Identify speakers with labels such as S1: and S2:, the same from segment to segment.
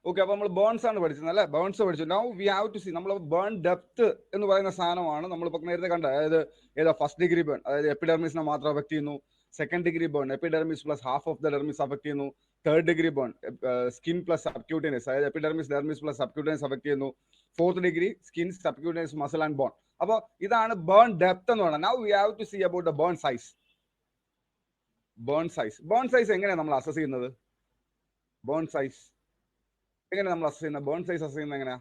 S1: Okay, അപ്പൊ നമ്മൾ burns ആണ് പഠിച്ചത് അല്ലേ? ബേൺസ് പഠിച്ചു. Now we have to see നമ്മൾ ബേൺ ഡെപ്ത് എന്ന് പറയുന്ന സാധനമാണ് നമ്മളിപ്പോൾ നേരത്തെ കണ്ടത്. അതായത് ഏതാ ഫസ്റ്റ് ഡിഗ്രി ബേൺ, അതായത് എപ്പിഡെർമിസിനെ മാത്രം അഫക്ട് ചെയ്യുന്നു. Second degree burn epidermis plus half of the dermis affect ചെയ്യുന്നു. Third degree burn skin plus subcutaneous, അതായത് epidermis dermis plus subcutaneous affect ചെയ്യുന്നു. Fourth degree skin subcutaneous muscle and bone. അപ്പോൾ ഇതാണ് burn depth എന്ന് പറയുന്നത്. Now we have to see about the burn size. Burn size എങ്ങനെയാണ് നമ്മൾ assess ചെയ്യുന്നത്? Burn size എങ്ങനെ നമ്മൾ അസസ് ചെയ്യുന്നത്? ബേൺ സൈസ് അസസ് ചെയ്യുന്നത് എങ്ങനെയാ?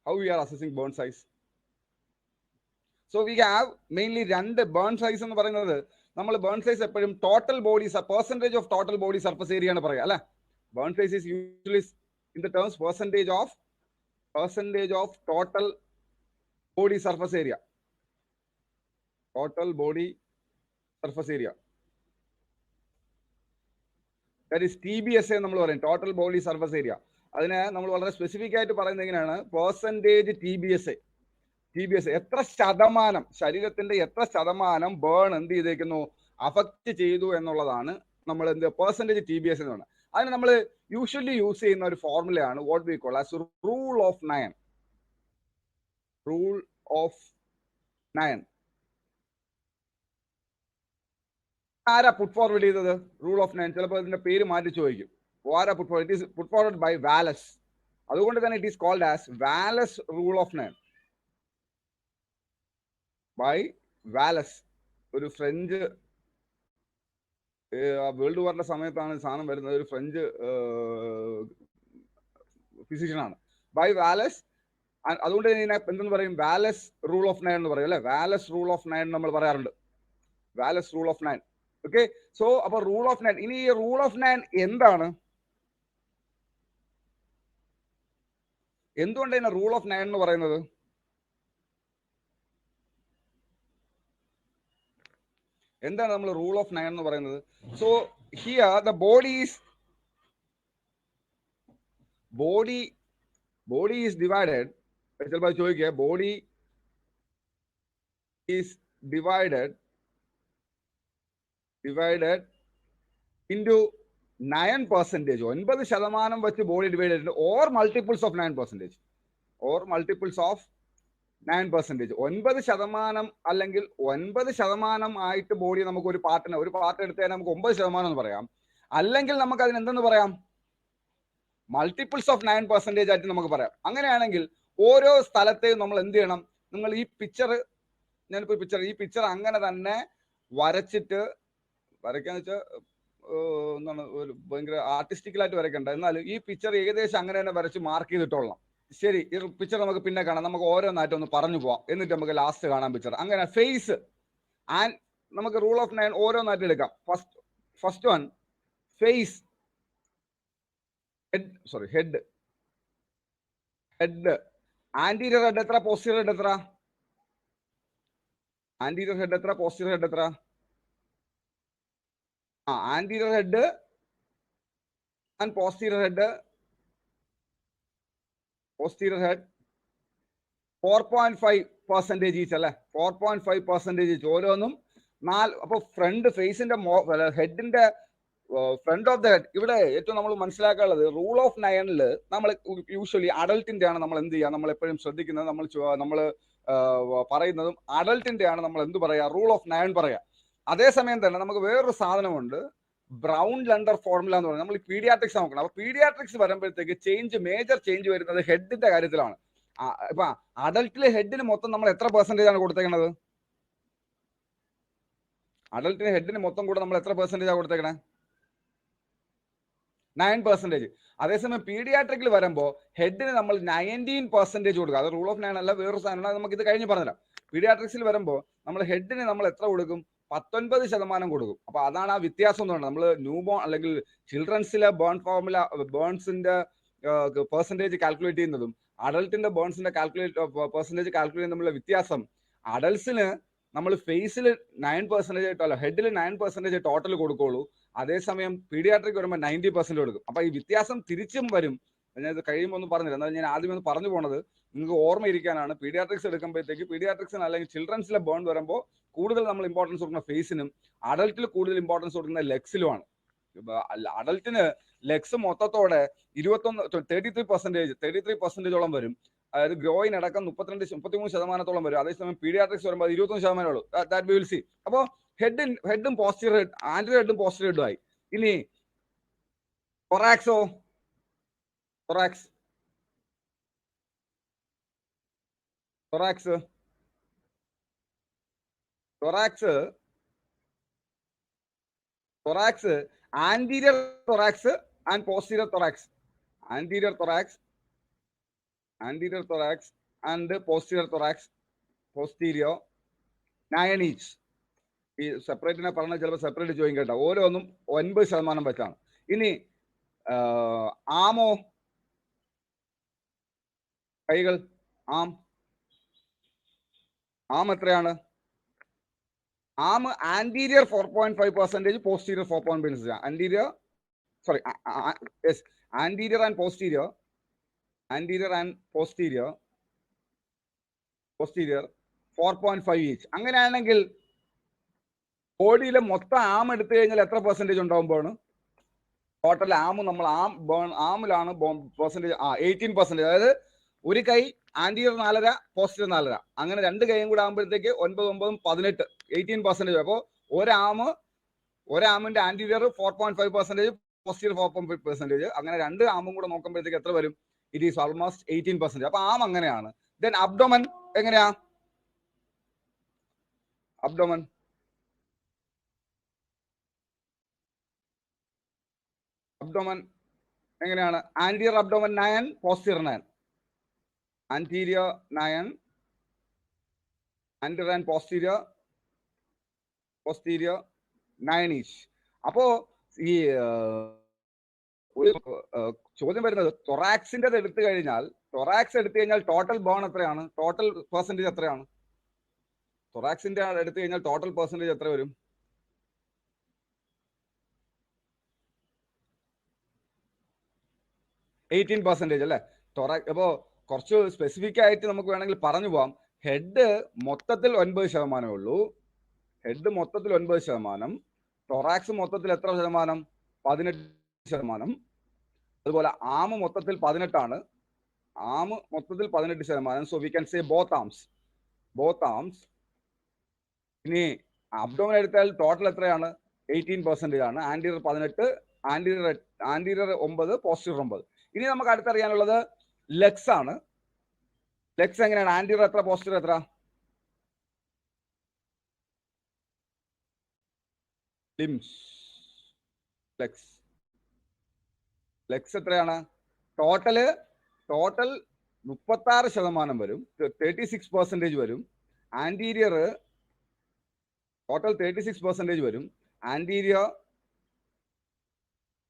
S1: How we are assessing burn size? So we have mainly രണ്ട് ബേൺ സൈസ് എന്ന് പറയുന്നത്. നമ്മൾ ബേൺ സൈസ് എപ്പോഴും total body percentage of total body surface area ആണ് പറയുക അല്ലെ? Burn size is usually in the terms percentage of total body surface area. Total body surface area, that is TBSA നമ്മൾ പറയും, total body surface area. അതിനെ നമ്മൾ വളരെ specific ആയിട്ട് പറയുന്നത് എങ്ങനെയാണ്? Percentage TBSA. എത്ര ശതമാനം, ശരീരത്തിന്റെ എത്ര ശതമാനം ബേൺ എന്ത് ചെയ്തേക്കുന്നു, അഫക്റ്റ് ചെയ്തു എന്നുള്ളതാണ് നമ്മൾ എന്ത് പെർസെൻറ്റേജ് TBSA എന്ന് പറയുന്നത്. അതിന് നമ്മൾ യൂഷ്വലി യൂസ് ചെയ്യുന്ന ഒരു ഫോർമുലയാണ് what we call as rule of 9. Rule of 9 ആരാ പുട്ട് ഫോർവേഡ് ചെയ്തത്? റൂൾ ഓഫ് 9 ചിലപ്പോൾ ഇതിന്റെ പേര് മാറ്റി ചോദിക്കും. ആരാ put forward? It is put forward by Wallace. അതുകൊണ്ട് തന്നെ it is called as Wallace rule of 9 by Wallace. ഒരു ഫ്രഞ്ച് വേൾഡ് വാറിന്റെ സമയത്താണ് സാധനം വരുന്നത്. ഒരു ഫ്രഞ്ച് ഫിസിഷ്യനാണ്, ബൈ വാലസ്. അതുകൊണ്ട് ഇതിനെ എന്തെന്ന് പറയും? വാലസ് റൂൾ ഓഫ് 9 എന്ന് പറയും അല്ലെ? വാലസ് റൂൾ ഓഫ് 9 നമ്മൾ പറയാറുണ്ട്. Wallace rule of 9. Okay, so അപ്പൊ റൂൾ ഓഫ് 9. ഇനി ഈ റൂൾ ഓഫ് 9 എന്താണ്? എന്തുകൊണ്ട് ഇതിനെ റൂൾ ഓഫ് 9 എന്ന് പറയുന്നത്? എന്താണ് നമ്മൾ റൂൾ ഓഫ് 9 എന്ന് പറയുന്നത്? So here the body is divided. ചിലപ്പോൾ ചോദിക്കുക, ബോഡി ഈസ് ഡിവൈഡഡ് into 9%, 9% വെച്ച് ബോഡി ഡിവൈഡ് ചെയ്തിട്ടുണ്ട്, ഓർ മൾട്ടിപ്പിൾസ് ഓഫ് 9%, 9% അല്ലെങ്കിൽ 9% ആയിട്ട് ബോഡി നമുക്ക് ഒരു പാർട്ട് എടുത്ത് കഴിഞ്ഞാൽ നമുക്ക് 9% എന്ന് പറയാം. അല്ലെങ്കിൽ നമുക്ക് അതിന് എന്തെന്ന് പറയാം? മൾട്ടിപ്പിൾസ് ഓഫ് 9% ആയിട്ട് നമുക്ക് പറയാം. അങ്ങനെയാണെങ്കിൽ ഓരോ സ്ഥലത്തെയും നമ്മൾ എന്ത് ചെയ്യണം? നിങ്ങൾ ഈ പിക്ചർ, ഈ പിക്ചർ അങ്ങനെ തന്നെ വരയ്ക്കാന്ന് വെച്ചാൽ എന്താണ്, ഒരു ഭയങ്കര ആർട്ടിസ്റ്റിക്കലായിട്ട് വരയ്ക്കണ്ട, എന്നാലും ഈ പിക്ചർ ഏകദേശം അങ്ങനെ തന്നെ വരച്ച് മാർക്ക് ചെയ്തിട്ടോളാം. ശരി, ഈ പിക്ചർ നമുക്ക് പിന്നെ കാണാം. നമുക്ക് ഓരോന്നായിട്ട് ഒന്ന് പറഞ്ഞു പോവാം, എന്നിട്ട് നമുക്ക് ലാസ്റ്റ് കാണാം പിക്ചർ. അങ്ങനെ ഫേസ് ആൻഡ് നമുക്ക് റൂൾ ഓഫ് 9 ഓരോന്നായിട്ട് എടുക്കാം. First one, face. Head. Anterior head എത്ര? പോസ്റ്റീരിയർ ഹെഡ് എത്ര? ആന്റീരിയർ ഹെഡ് എത്ര? പോസ്റ്റീരിയർ ഹെഡ് എത്ര? Anterior head and posterior head 4.5% each അല്ലെ? 4.5% ഈച്ച് ഓരോന്നും 4. അപ്പൊ ഫ്രണ്ട് ഫേസിന്റെ ഹെഡിന്റെ ഫ്രണ്ട് ഓഫ് ദ ഹെഡ്. ഇവിടെ ഏറ്റവും നമ്മൾ മനസ്സിലാക്കാനുള്ളത്, റൂൾ ഓഫ് 9 നമ്മൾ യൂഷ്വലി അഡൽട്ടിന്റെ ആണ് നമ്മൾ എന്ത് ചെയ്യുക, നമ്മൾ എപ്പോഴും ശ്രദ്ധിക്കുന്നത്, നമ്മൾ പറയുന്നതും അഡൽട്ടിന്റെ ആണ് നമ്മൾ എന്ത് പറയാ? റൂൾ ഓഫ് 9 പറയാ. അതേസമയം തന്നെ നമുക്ക് വേറൊരു സാധനമുണ്ട്, ബ്രൗൺ ലണ്ടർ ഫോർമുല എന്ന് പറയുന്നത്. നമ്മൾ പീഡിയാട്രിക്സ് നോക്കണം. അപ്പൊ പീഡിയാട്രിക്സ് വരുമ്പോഴത്തേക്ക് മേജർ ചേഞ്ച് വരുന്നത് ഹെഡിന്റെ കാര്യത്തിലാണ്. ഇപ്പൊ അഡൽട്ടിലെ ഹെഡിന് മൊത്തം നമ്മൾ എത്ര % ആണ് കൊടുത്തേക്കണത്? അഡൽട്ടിന് ഹെഡിന് മൊത്തം കൂടെ നമ്മൾ എത്ര % ആണ് കൊടുത്തേക്കണേ? 9%. അതേസമയം പീഡിയാട്രിക്കിൽ വരുമ്പോൾ ഹെഡിന് നമ്മൾ 19% കൊടുക്കുക. അത് റൂൾ ഓഫ് 9 അല്ല, വേറൊരു സാധനമാണ്, നമുക്ക് ഇത് കഴിഞ്ഞ് പറഞ്ഞുതരാം. പീഡിയാട്രിക്സിൽ വരുമ്പോൾ നമ്മൾ ഹെഡിന് നമ്മൾ എത്ര കൊടുക്കും? 19% കൊടുക്കും. അപ്പൊ അതാണ് ആ വ്യത്യാസം എന്ന് പറയുന്നത്. നമ്മൾ ന്യൂ ബോൺ അല്ലെങ്കിൽ ചിൽഡ്രൻസിലെ ബേൺസിന്റെ പെർസെൻറ്റേജ് കാൽക്കുലേറ്റ് ചെയ്യുന്നതും അഡൽട്ടിന്റെ ബേൺസിന്റെ പെർസെൻറ്റേജ് കാൽക്കുലേറ്റ് ചെയ്യുന്ന വ്യത്യാസം, അഡൽട്സിന് നമ്മൾ ഫേസിൽ 9% ഹെഡിൽ 9% ടോട്ടൽ കൊടുക്കുള്ളൂ. അതേസമയം പീഡിയാട്രിക് വരുമ്പോൾ 90% കൊടുക്കും. അപ്പൊ ഈ വ്യത്യാസം തിരിച്ചും വരും. ഞാൻ ഇത് കഴിയുമ്പോൾ ഒന്നും പറഞ്ഞില്ല, എന്നാൽ ഞാൻ ആദ്യം ഒന്ന് പറഞ്ഞു പോണത് നിങ്ങൾക്ക് ഓർമ്മയിരിക്കാനാണ്. പീഡിയാട്രിക്സ് എടുക്കുമ്പോഴത്തേക്ക് പീഡിയാട്രിക്സിന് അല്ലെങ്കിൽ ചിൽഡ്രൻസിലെ ബേൺ വരുമ്പോൾ കൂടുതൽ നമ്മൾ ഇമ്പോർട്ടൻസ് കൊടുക്കുന്ന ഫേസിനും, അഡൽട്ടിൽ കൂടുതൽ ഇമ്പോർട്ടൻസ് കൊടുക്കുന്ന ലെഗ്സിലുമാണ്. അഡൽട്ടിന് ലെഗ്സ് മൊത്തത്തോടെ 33% വരും. അതായത് ഗ്രോയിൻ അടക്കം 33% വരും. അതേസമയം പീഡിയാട്രിക്സ് വരുമ്പോൾ 21% ഉള്ളൂ. That we will see. അപ്പോൾ ഹെഡും പോസ്റ്റീരിയർ ഹെഡ്, ആന്റിയർ ഹെഡും പോസ്റ്റീരിയർ ഹെഡും ആയി. ഇനി തൊറാക്സോ, thorax anterior thorax and posterior thorax, anterior thorax and posterior thorax, posterior 9 each. ഈ സെപ്പറേറ്റിനെ പറഞ്ഞാൽ ചിലപ്പോൾ സെപ്പറേറ്റ് ചോദിക്കും കേട്ടോ. ഓരോന്നും 9% വെച്ചാണ്. ഇനി ആമോ, കൈകൾ, ആം എത്രയാണ്? Arm anterior 4.5%, posterior 4.5%. Anterior and posterior 4.5 each. അങ്ങനെയാണെങ്കിൽ ബോഡിയിലെ മൊത്തം ആം എടുത്തു കഴിഞ്ഞാൽ എത്ര പെർസെൻറ്റേജ് ഉണ്ടാകുമ്പോഴാണ് ടോട്ടൽ ആം? നമ്മൾ ആമിലാണ് പെർസെൻറ്റേജ് 18%. അതായത് ഒരു കൈ ആന്റീരിയർ 4.5, പോസ്റ്റീരിയർ 4.5, അങ്ങനെ രണ്ട് കൈയും കൂടെ ആകുമ്പോഴത്തേക്ക് 9, 9, 18, 18%. അപ്പോൾ ഒരാമിന്റെ ആന്റീരിയർ 4.5%, പോസ്റ്റീരിയർ 4.5%. അങ്ങനെ രണ്ട് ആമും കൂടെ നോക്കുമ്പോഴത്തേക്ക് എത്ര വരും? It is almost 18%. അപ്പൊ ആം അങ്ങനെയാണ്. ദെൻ അബ്ഡോമൻ എങ്ങനെയാ? അബ്ഡോമൻ എങ്ങനെയാണ്? Anterior abdomen 9, posterior 9. Anterior 9, anterior and posterior 9 each. അപ്പോ ഈ ചോദ്യം വരുന്നത് തൊറാക്സിന്റെ എടുത്തു കഴിഞ്ഞാൽ ടോട്ടൽ ബേൺ എത്രയാണ്? ടോട്ടൽ പെർസെന്റേജ് എത്രയാണ്? തൊറാക്സിന്റെ എടുത്തു കഴിഞ്ഞാൽ ടോട്ടൽ പെർസെന്റേജ് എത്ര വരും? 18% അല്ലേ? തൊറാക്സ്. അപ്പോ കുറച്ച് സ്പെസിഫിക് ആയിട്ട് നമുക്ക് വേണമെങ്കിൽ പറഞ്ഞു പോവാം. ഹെഡ് മൊത്തത്തിൽ 9% ഉള്ളൂ. ഹെഡ് മൊത്തത്തിൽ 9%. തൊറാക്സ് മൊത്തത്തിൽ എത്ര ശതമാനം? 18%. അതുപോലെ ആം മൊത്തത്തിൽ 18 ആണ്. 18%. So we can say both arms. ഇനി അബ്ഡോമൻ എടുത്താൽ ടോട്ടൽ എത്രയാണ്? 18% ആണ്. Anterior 18, anterior 9, posterior 9. ഇനി നമുക്ക് അടുത്തറിയാനുള്ളത് ലെഗ്സ് ആണ്. ലെഗ്സ് എങ്ങനെയാണ്? ആന്റീരിയർ എത്ര, പോസ്റ്റീരിയർ എത്ര? ലിംസ്, ലെഗ്സ് എത്രയാണ്? ടോട്ടൽ 36% വരും. 36% വരും. ആന്റീരിയർ ടോട്ടൽ 36% വരും.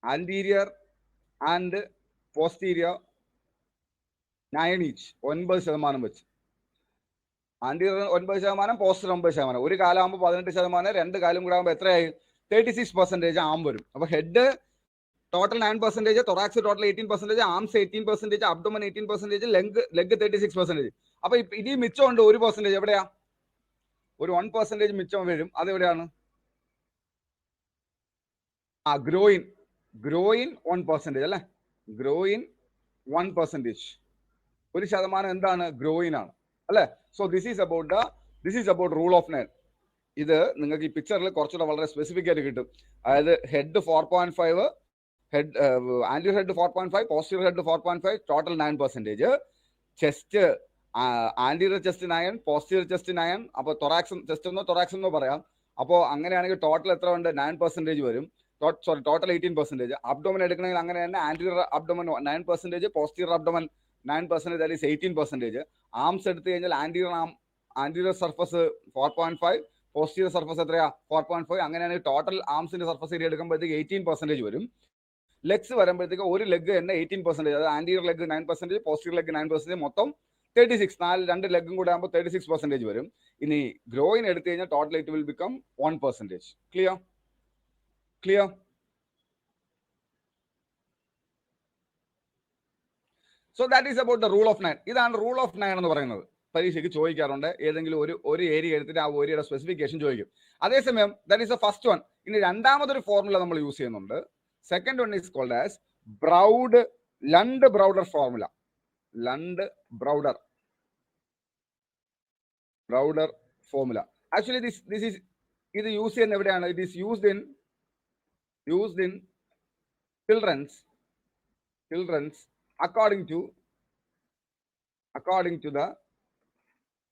S1: ആന്റീരിയർ ആൻഡ് പോസ്റ്റീരിയർ 9 ഈച്ച്, 9% വെച്ച്. Anterior 9%, posterior 9%. ഒരു കാലാകുമ്പോൾ 18%, രണ്ട് കാലം കൂടെ ആകുമ്പോൾ എത്രയായി? 36% ആം വരും. അപ്പൊ head total 9%, thorax total 18%, arms 18%, abdomen 18%, leg 36%. അപ്പൊ ഇനി മിച്ചമുണ്ട് 1%. എവിടെയാ? ഒരു 1% മിച്ചം വരും. അതെവിടെയാണ്? ഗ്രോയിൻ 1% അല്ലെ? ഗ്രോയിൻ 1%. 1% എന്താണ്? ഗ്രോയിൻ ആണ് അല്ലെ? So this is about rule of 9. ഇത് നിങ്ങൾക്ക് ഈ പിക്ചറിൽ കുറച്ചുകൂടെ വളരെ സ്പെസിഫിക് ആയിട്ട് കിട്ടും. അതായത് head 4.5, anterior head 4.5, posterior head 4.5, total 9%. Chest anterior chest 9, posterior chest 9. അപ്പോൾ തൊറാക്സ് എന്നോ പറയാം. അപ്പോൾ അങ്ങനെയാണെങ്കിൽ ടോട്ടൽ എത്ര ഉണ്ട്? 9% വരും. ടോട്ടൽ 18%. അബ്ഡോമൻ എടുക്കണമെങ്കിൽ അങ്ങനെ തന്നെ. Anterior abdomen 9%, posterior abdomen 9%, that is 18%. Arms എടുത്തു കഴിഞ്ഞാൽ ആന്റീരിയർ സർഫസ് 4.5, പോസ്റ്റീരിയർ സർഫസ് എത്രയാ? 4.5. അങ്ങനെയാണെങ്കിൽ ടോട്ടൽ ആംസിന്റെ സർഫസ് ഏരിയ എടുക്കുമ്പോഴത്തേക്ക് 18% വരും. ലെഗ്സ് വരുമ്പോഴത്തേക്ക് ഒരു ലെഗ് തന്നെ 18%. അതായത് ആന്റീരിയർ ലെഗ് 9%, പോസ്റ്റീരിയർ ലെഗ് 9%, മൊത്തം 36. രണ്ട് ലെഗും കൂടെ ആകുമ്പോൾ 36% വരും. ഇനി ഗ്രോയിൻ എടുത്തു കഴിഞ്ഞാൽ total it will become 1%. Clear? So that is about the rule of 9. ഇതാണ് റൂൾ ഓഫ് 9 എന്ന് പറയുന്നത്. പരീക്ഷയ്ക്ക് ചോദിക്കാറുണ്ട്. ഏതെങ്കിലും ഒരു ഏരിയ എടുത്തിട്ട് ആ ഏരിയയുടെ സ്പെസിഫിക്കേഷൻ ചോദിക്കും. അതേസമയം that is the first one. ഇനി രണ്ടാമതൊരു ഫോർമുല നമ്മൾ യൂസ് ചെയ്യുന്നുണ്ട്. Second one is called as Lund-Browder formula. Lund-Browder formula. Actually, this is used in evideയാണ്. It is used in children's according to the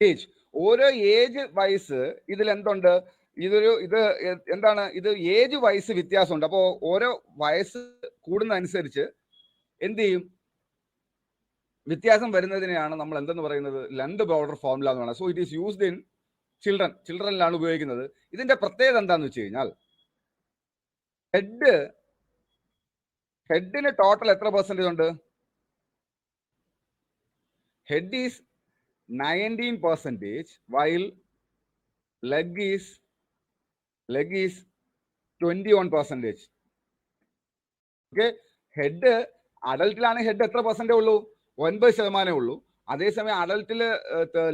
S1: age. ഓരോ age vice ഇതിൽ എന്തുണ്ട്? ഇത് എന്താണ്? ഇത് ഏജ് വൈസ് വ്യത്യാസമുണ്ട്. അപ്പോൾ ഓരോ വയസ്സ് കൂടുന്നതനുസരിച്ച് എന്ത് ചെയ്യും? വ്യത്യാസം വരുന്നതിനെയാണ് നമ്മൾ എന്തെന്ന് പറയുന്നത്? Lund-Browder ഫോർമുല എന്ന് പറയുന്നത്. So it is used in ചിൽഡ്രനിലാണ് ഉപയോഗിക്കുന്നത്. ഇതിന്റെ പ്രത്യേകത എന്താന്ന് വെച്ച് കഴിഞ്ഞാൽ ഹെഡിന് ടോട്ടൽ എത്ര പെർസെന്റേജ് ഉണ്ട്? Head is 19%, while leg is 21%. Okay, head അഡൽട്ടിലാണ് ഹെഡ് എത്ര പെർസെന്റേ ഉള്ളൂ? 9% ഉള്ളൂ. അതേസമയം അഡൽട്ടിൽ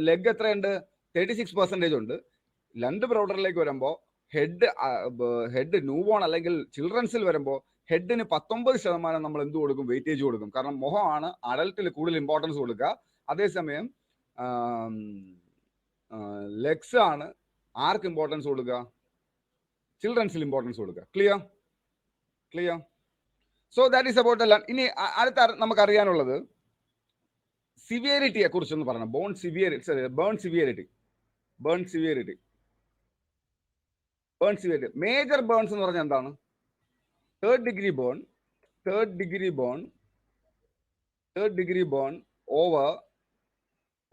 S1: ലെഗ് എത്രയുണ്ട്? 36% ഉണ്ട്. Lund-Browderലേക്ക് വരുമ്പോൾ ഹെഡ് ന്യൂബോൺ അല്ലെങ്കിൽ ചിൽഡ്രൻസിൽ വരുമ്പോൾ ഹെഡിന് 19% നമ്മൾ എന്ത് കൊടുക്കും? വെയിറ്റേജ് കൊടുക്കും. കാരണം മുഖമാണ് അഡൽട്ടിൽ കൂടുതൽ ഇമ്പോർട്ടൻസ് കൊടുക്കുക. അതേസമയം ലെഗ്സ് ആണ് ആർക്ക് ഇമ്പോർട്ടൻസ് കൊടുക്കുക? ചിൽഡ്രൻസിൽ ഇമ്പോർട്ടൻസ് കൊടുക്കുക. Clear? So that is about ഇനി അടുത്ത നമുക്ക് അറിയാനുള്ളത് സിവിയറിറ്റിയെ കുറിച്ചൊന്ന് പറഞ്ഞു. Burn severity. മേജർ ബേൺസ് എന്ന് പറഞ്ഞാൽ എന്താണ്? തേർഡ് ഡിഗ്രി ബേൺ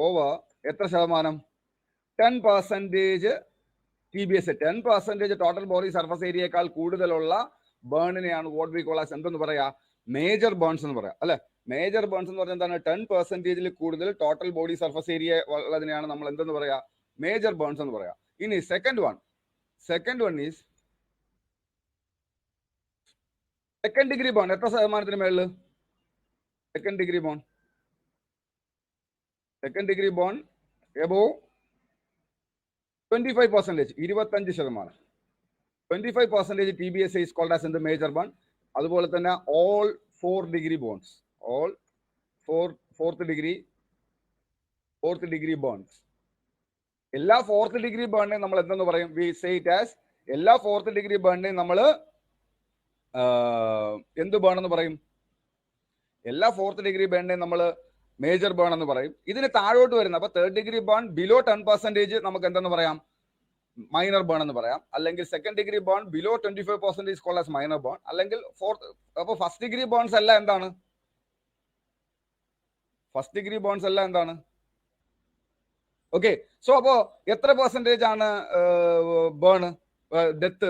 S1: ഓവർ എത്ര ശതമാനം? 10% TBS. 10% ടോട്ടൽ ബോഡി സർഫസ് ഏരിയയേക്കാൾ കൂടുതലുള്ള ബേണിനെയാണ് വാട്ട് വി കോൾ ആസ് എന്തെന്ന് പറയാ? മേജർ ബേൺസ് എന്ന് പറയാം, അല്ലെ? മേജർ ബേൺസ് എന്ന് പറഞ്ഞാൽ എന്താണ്? 10% കൂടുതൽ ടോട്ടൽ ബോഡി സർഫസ് ഏരിയ ഉള്ളതിനെയാണ് നമ്മൾ എന്തെന്ന് പറയാ? മേജർ ബേൺസ് എന്ന് പറയാം. ഇനി second one is second degree burn. എത്ര ശതമാനത്തിന് മേളില്? Second degree burn above 25%, 25%. 25% TBS is called as in the major bone. അതുപോലെ തന്നെ all 4 degree bones, all fourth degree bones. എല്ലാ 4th degree ബേണിനെയും നമ്മൾ എന്തെന്ന് പറയും? We say it as എല്ലാ 4th degree ബേണിനെയും നമ്മൾ എന്ത് ബേൺ എന്ന് പറയും? എല്ലാ 4th degree ബേണിനെയും നമ്മൾ മേജർ ബേൺ എന്ന് പറയും. ഇതിന് താഴോട്ട് വരുന്ന അപ്പൊ തേർഡ് ഡിഗ്രി ബേൺ ബിലോ 10% നമുക്ക് എന്തെന്ന് പറയാം? മൈനർ ബേൺ എന്ന് പറയാം. അല്ലെങ്കിൽ second degree burn below 25% called as minor burn. അല്ലെങ്കിൽ അപ്പൊ ഫസ്റ്റ് ഡിഗ്രി ബേൺസ് എല്ലാം എന്താണ്? ഓക്കെ, സോ അപ്പോ എത്ര പെർസെന്റേജ് ആണ് ബേൺ ഡെത്ത്?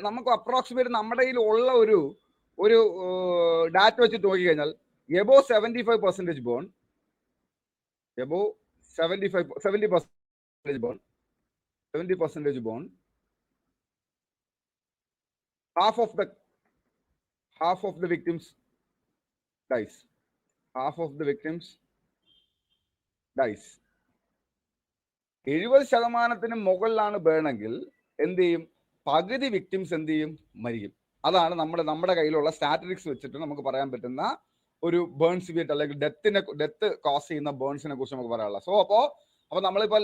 S1: നമുക്ക് അപ്രോക്സിമേറ്റ് നമ്മുടെ കയ്യിൽ ഉള്ള ഒരു ഡാറ്റ വെച്ചിട്ട് നോക്കി കഴിഞ്ഞാൽ above 75% bone, above 70% bone, 70% bone, half of the victims dies. 70% മുകളിലാണ് ബേണെങ്കിൽ എന്ത് ചെയ്യും? പകുതി വിക്ടിംസ് എന്ത് ചെയ്യും? മരിക്കും. അതാണ് നമ്മുടെ കയ്യിലുള്ള സ്റ്റാറ്റിസ്റ്റിക്സ് വെച്ചിട്ട് നമുക്ക് പറയാൻ പറ്റുന്ന ഒരു ബേൺ സിവിയറിറ്റി അല്ലെങ്കിൽ ഡെത്ത് കോസ് ചെയ്യുന്ന ബേൺസിനെ കുറിച്ച് നമുക്ക് പറയാനുള്ളത്. സോ അപ്പോ നമ്മളിപ്പോൾ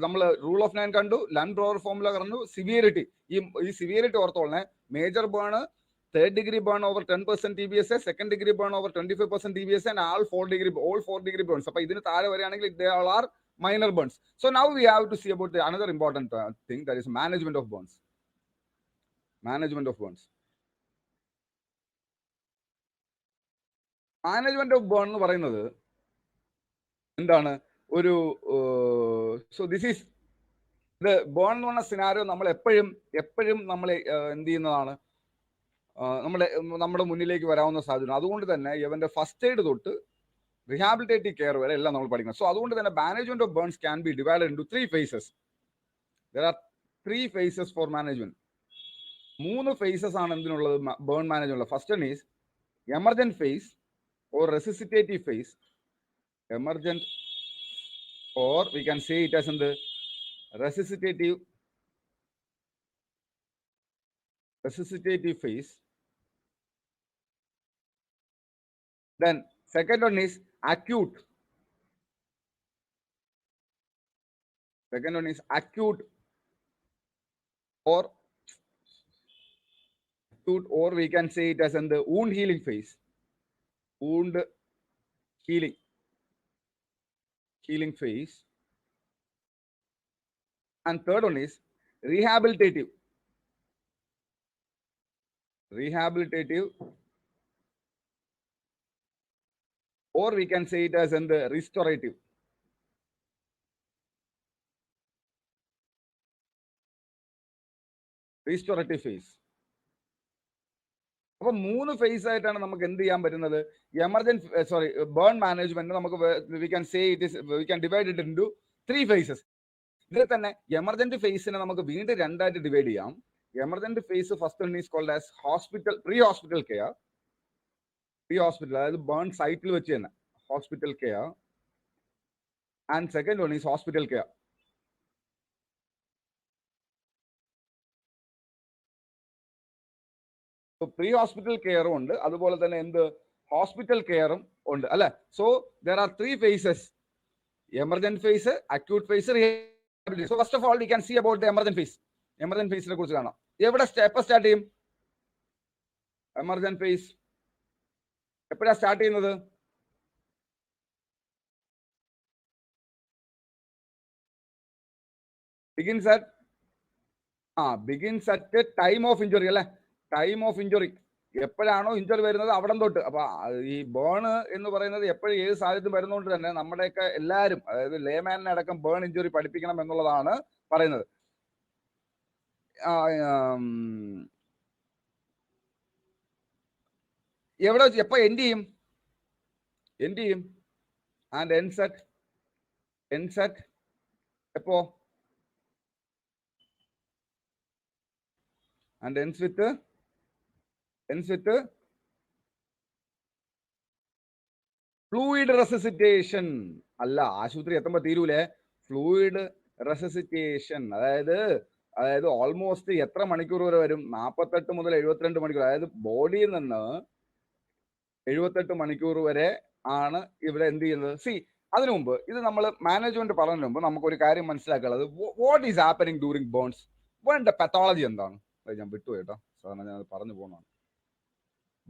S1: നമ്മൾ റൂൾ ഓഫ് 9 കണ്ടു, Lund-Browder ഫോർമുല കണ്ടു, സിവിയറിറ്റി. ഈ സിവിയറിറ്റി ഓർത്തോളെ. Major burn, third degree burn over 10% TBS, second degree burn over 25% TBS, and all 4 degree burns. അപ്പൊ ഇതിന് താഴെ വരികയാണെങ്കിൽ they all are minor burns. So now we have to see about another important thing, that is management of burns. Management of burn എന്ന് പറയുന്നത് എന്താണ്? So this is burn എന്ന് പറഞ്ഞ scenario നമ്മൾ എപ്പോഴും നമ്മൾ എന്ത് ചെയ്യുന്നതാണ്? നമ്മുടെ മുന്നിലേക്ക് വരാവുന്ന സാധ്യത. അതുകൊണ്ട് തന്നെ ഇവന്റെ ഫസ്റ്റ് എയ്ഡ് തൊട്ട് rehabilitative care വരെ എല്ലാം നമ്മൾ പഠിക്കണം. സോ അതുകൊണ്ട് തന്നെ management of burns can be divided into 3 phases. There are 3 phases for management. 3 phases ആണ് എന്തിനുള്ളത്? Burn management. First one is emergent phase or resuscitative phase. Emergent, or we can say it as in the resuscitative phase. Then second one is acute. Second one is acute or we can say it as in the wound healing phase. Wound healing phase. And third one is rehabilitative. Or we can say it as in the restorative. phase. അപ്പൊ 3 phase ആയിട്ടാണ് നമുക്ക് എന്ത് ചെയ്യാൻ പറ്റുന്നത്? Burn management നമുക്ക് we can divide it into 3 phases. ഇതിൽ തന്നെ emergent ഫേസിനെ നമുക്ക് വീണ്ടും രണ്ടായിട്ട് ഡിവൈഡ് ചെയ്യാം. Emergent phase first one is called as pre hospital care, അതായത് ബേൺ സൈറ്റിൽ വെച്ച് തന്നെ hospital care. And second one is hospital care. Pre hospital കെയറും ഉണ്ട്, അതുപോലെ തന്നെ എന്ത് ഹോസ്പിറ്റൽ കെയറും ഉണ്ട് അല്ലെ. So there are 3 phases: emergent phase, acute phase, rehabilitation. So first of all we can see about the emergent phase. Emergent ഫേസിനെ കുറിച്ച് കാണാം. എവിടെ സ്റ്റാർട്ട് ചെയ്യും? എമർജന്റ് ഫേസ് എപ്പോഴാണ് സ്റ്റാർട്ട് ചെയ്യുന്നത്? begins at time of injury അല്ലെ. ടൈം ഓഫ് ഇഞ്ചുറി, എപ്പോഴാണോ injury വരുന്നത് അവിടെ തൊട്ട്. അപ്പൊ ഈ ബേൺ എന്ന് പറയുന്നത് എപ്പോഴും ഏത് സാഹചര്യത്തിൽ വരുന്നതുകൊണ്ട് തന്നെ നമ്മുടെയൊക്കെ എല്ലാവരും, അതായത് ലേമാനെ അടക്കം ബേൺ ഇഞ്ചുറി പഠിപ്പിക്കണം എന്നുള്ളതാണ് പറയുന്നത്. എവിടെ എപ്പോ എൻഡ് ചെയ്യും? ആൻഡ് എൻസെറ്റ് എപ്പോ? And ends with fluid resuscitation. അല്ല, ആശുപത്രി എത്തുമ്പോ തീരൂലേ. ഫ്ലൂയിഡ് റെസസിറ്റേഷൻ അതായത് ഓൾമോസ്റ്റ് എത്ര മണിക്കൂർ വരെ വരും? 48 മുതൽ 72 മണിക്കൂർ. അതായത് ബോഡിയിൽ നിന്ന് 78 മണിക്കൂർ വരെ ആണ് ഇവിടെ എന്ത് ചെയ്യുന്നത്. അതിനു മുമ്പ് ഇത് നമ്മൾ മാനേജ്മെന്റ് പറഞ്ഞതിന് മുമ്പ് നമുക്കൊരു കാര്യം മനസ്സിലാക്കാനുള്ളത്, what is happening during burns? ബേണിന്റെ പാത്തോളജി എന്താണ്? ഞാൻ വിട്ടുപോയി കേട്ടോ, സാധാരണ ഞാൻ പറഞ്ഞു പോകുന്നതാണ്.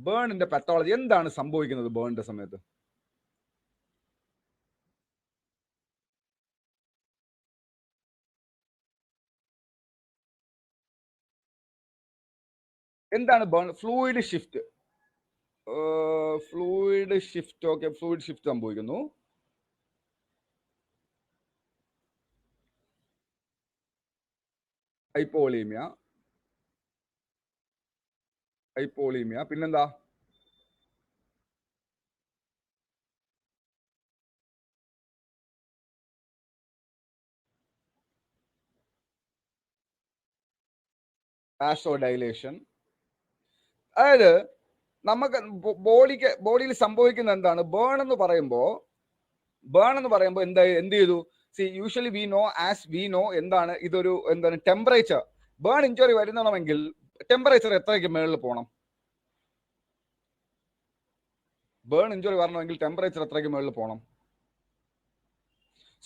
S1: ബേണിന്റെ പാത്തോളജി എന്താണ് സംഭവിക്കുന്നത് ബേണിന്റെ സമയത്ത്? എന്താണ് burn? Fluid shift. Okay, fluid shift സംഭവിക്കുന്നു. ഹൈപ്പോളീമിയ, പിന്നെന്താ? വാസോഡൈലേഷൻ. അതായത് നമുക്ക് ബോഡിയിൽ സംഭവിക്കുന്ന എന്താണ്? ബേൺ എന്ന് പറയുമ്പോൾ എന്ത് ചെയ്തു? യൂഷ്വലി വി നോ എന്താണ് ഇതൊരു ടെമ്പറേച്ചർ. ബേൺ ഇഞ്ചുറി വരുന്നണമെങ്കിൽ ടെമ്പറേച്ചർ എത്രയ്ക്ക് മേളിൽ പോകണം? ബേൺ ഇഞ്ചുറി വരണമെങ്കിൽ ടെമ്പറേച്ചർ എത്രയ്ക്ക് മേളിൽ പോകണം?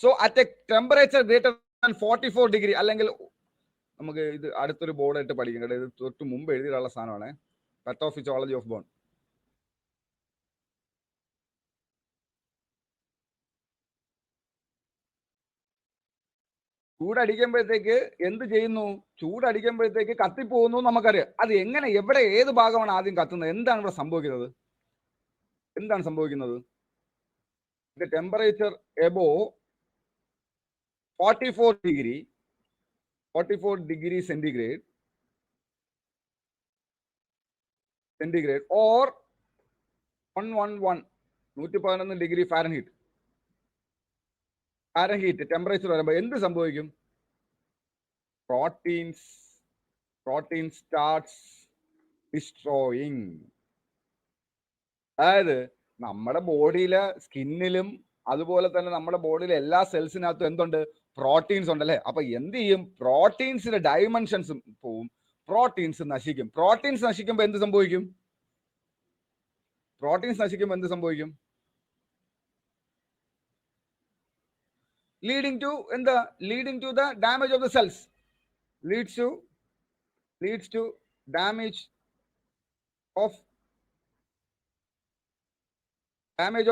S1: So at A temperature greater than 44 degree, അല്ലെങ്കിൽ നമുക്ക് ഇത് അടുത്തൊരു ബോർഡ് ആയിട്ട് പഠിക്കും കേട്ടോ, ഇത് തൊട്ട് മുമ്പ് എഴുതിയിട്ടുള്ള സാധനമാണ്. പത്തോഫിസിയോളജി ഓഫ് ബേൺ. ചൂടടിക്കുമ്പോഴത്തേക്ക് എന്ത് ചെയ്യുന്നു? ചൂടടിക്കുമ്പോഴത്തേക്ക് കത്തിപ്പോകുന്നു നമുക്കറിയാം. അത് എങ്ങനെ, എവിടെ, ഏത് ഭാഗമാണ് ആദ്യം കത്തുന്നത്? എന്താണ് ഇവിടെ സംഭവിക്കുന്നത്? Temperature above 44 degree centigrade or 111 degree Fahrenheit temperature വരുമ്പോൾ എന്ത് സംഭവിക്കും? Proteins starts destroying. അതായത് നമ്മുടെ ബോഡിയിലെ സ്കിന്നിലും അതുപോലെ തന്നെ നമ്മുടെ ബോഡിയിലെ എല്ലാ സെൽസിനകത്തും എന്തുണ്ട്? പ്രോട്ടീൻസ് ഉണ്ടല്ലേ. അപ്പൊ എന്ത് ചെയ്യും? പ്രോട്ടീൻസിന്റെ ഡയമെൻഷൻസ് പോവും, പ്രോട്ടീൻസ് നശിക്കും. പ്രോട്ടീൻസ് നശിക്കുമ്പോൾ എന്ത് സംഭവിക്കും? പ്രോട്ടീൻസ് നശിക്കുമ്പോൾ എന്ത് സംഭവിക്കും? Leading to the damage of the cells, leads to damage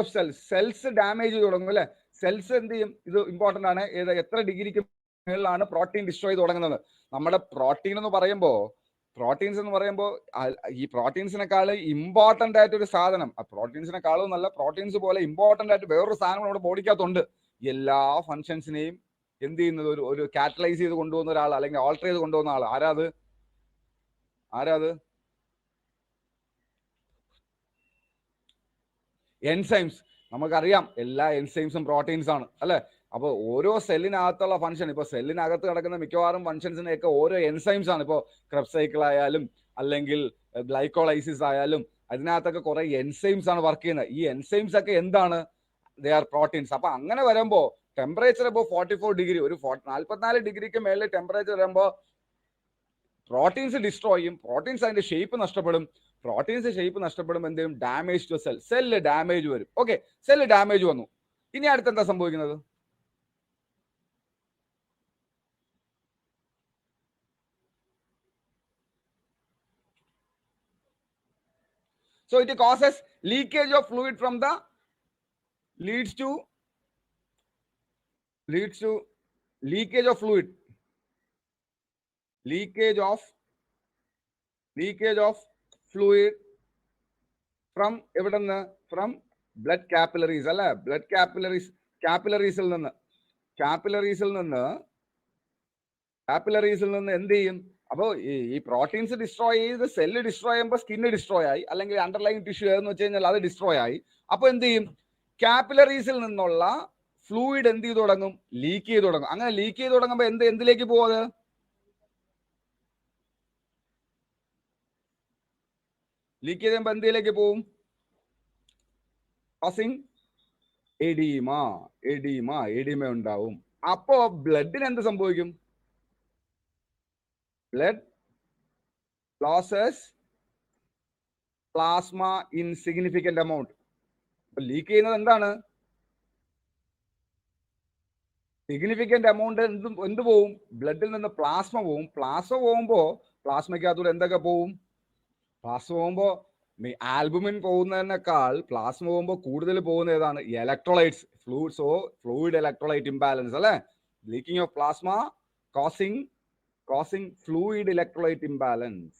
S1: of cells damage തുടങ്ങും അല്ലെ. സെൽസ് എന്ത് ചെയ്യും? ഇത് ഇമ്പോർട്ടന്റ് ആണ്. എത്ര ഡിഗ്രിക്ക് മേളിലാണ് പ്രോട്ടീൻ ഡിസ്ട്രോയ് ചെയ്ത് തുടങ്ങുന്നത്? നമ്മുടെ പ്രോട്ടീൻസ് എന്ന് പറയുമ്പോൾ ഈ പ്രോട്ടീൻസിനെക്കാൾ ഇമ്പോർട്ടന്റ് ആയിട്ട് ഒരു സാധനം, പ്രോട്ടീൻസിനെക്കാളും നല്ല, പ്രോട്ടീൻസ് പോലെ ഇമ്പോർട്ടന്റ് ആയിട്ട് വേറൊരു സാധനം നമ്മുടെ ബോഡിക്കകത്തുണ്ട്. എല്ലാ ഫങ്ഷൻസിനെയും എന്ത് ചെയ്യുന്നത്? ഒരു കാറ്റലൈസ് ചെയ്ത് കൊണ്ടുപോകുന്ന ഒരാൾ, അല്ലെങ്കിൽ ആൾട്ടർ ചെയ്ത് കൊണ്ടുപോകുന്ന ആൾ. ആരാത്? എൻസൈംസ്. നമുക്കറിയാം എല്ലാ എൻസൈംസും പ്രോട്ടീൻസ് ആണ് അല്ലെ. അപ്പോൾ ഓരോ സെല്ലിനകത്തുള്ള ഫംഗ്ഷൻ, ഇപ്പൊ സെല്ലിനകത്ത് കിടക്കുന്ന മിക്കവാറും ഫംഗ്ഷൻസിനെയൊക്കെ ഓരോ എൻസൈംസ് ആണ്. ഇപ്പോൾ ക്രെബ് സൈക്കിൾ ആയാലും അല്ലെങ്കിൽ ഗ്ലൈക്കോളൈസിസ് ആയാലും അതിനകത്തൊക്കെ കുറെ എൻസൈംസ് ആണ് വർക്ക് ചെയ്യുന്നത്. ഈ എൻസൈംസ് ഒക്കെ എന്താണ്? They are proteins. അപ്പൊ അങ്ങനെ വരുമ്പോ ടെമ്പറേച്ചർ ഇപ്പോൾ 44 ഡിഗ്രി, ഒരു 44 ഡിഗ്രിക്ക് മേളിൽ ടെമ്പറേച്ചർ വരുമ്പോൾ പ്രോട്ടീൻസ് ഡിസ്ട്രോയ് ചെയ്യും. പ്രോട്ടീൻസ് അതിന്റെ ഷേപ്പ് നഷ്ടപ്പെടും. എന്ത് ചെയ്യും? ഡാമേജ് ടു സെല്ല് ഡാമേജ് വരും. ഓക്കെ, സെല്ല് ഡാമേജ് വന്നു. ഇനി അടുത്ത് എന്താ സംഭവിക്കുന്നത്? So it causes leakage of fluid from the leads to leakage of fluid from എവിടെന്ന്? ഫ്രം ബ്ലഡ് കാപ്പിലറീസ് അല്ലെ. ബ്ലഡ് കാപ്പിലറീസിൽ നിന്ന് എന്ത് ചെയ്യും? അപ്പോൾ ഈ പ്രോട്ടീൻസ് ഡിസ്ട്രോയ് ചെയ്ത് സെല്ല് ഡിസ്ട്രോയ് ചെയ്യുമ്പോൾ സ്കിന്ന് ഡിസ്ട്രോയ് ആയി, അല്ലെങ്കിൽ അണ്ടർലൈൻ ടിഷ്യൂ ഏതെന്ന് വെച്ച് കഴിഞ്ഞാൽ അത് ഡിസ്ട്രോയ് ആയി. അപ്പൊ എന്ത് ചെയ്യും? കാപ്പിലറീസിൽ നിന്നുള്ള ഫ്ലൂയിഡ് എന്ത് ചെയ്ത് തുടങ്ങും? ലീക്ക് ചെയ്ത് തുടങ്ങും. അങ്ങനെ ലീക്ക് ചെയ്ത് തുടങ്ങുമ്പോൾ എന്തിലേക്ക് പോകും? അത് ലീക്ക് ചെയ്ത് എന്തിലേക്ക് പോകും? കോസിങ് എഡീമ ഉണ്ടാവും. അപ്പോ ബ്ലഡിന് എന്ത് സംഭവിക്കും? Blood losses plasma in significant amount. Leak ചെയ്യുന്നത് എന്താണ്? സിഗ്നിഫിക്കന്റ് എമൗണ്ട് എന്ത് പോവും? ബ്ലഡിൽ നിന്ന് പ്ലാസ്മ പോവും. പ്ലാസ്മ പോകുമ്പോ പ്ലാസ്മയ്ക്കകത്തൂടെ എന്തൊക്കെ പോവും? പ്ലാസ്മ പോകുമ്പോ ആൽബുമിൻ പോകുന്നതിനേക്കാൾ പ്ലാസ്മ പോകുമ്പോൾ കൂടുതൽ പോകുന്ന ഏതാണ്? ഇലക്ട്രോലൈറ്റ്സ്, ഫ്ലൂയിഡ് ഇലക്ട്രോലൈറ്റ് ഇംബാലൻസ് അല്ലെ. Leaking of plasma causing fluid electrolyte imbalance.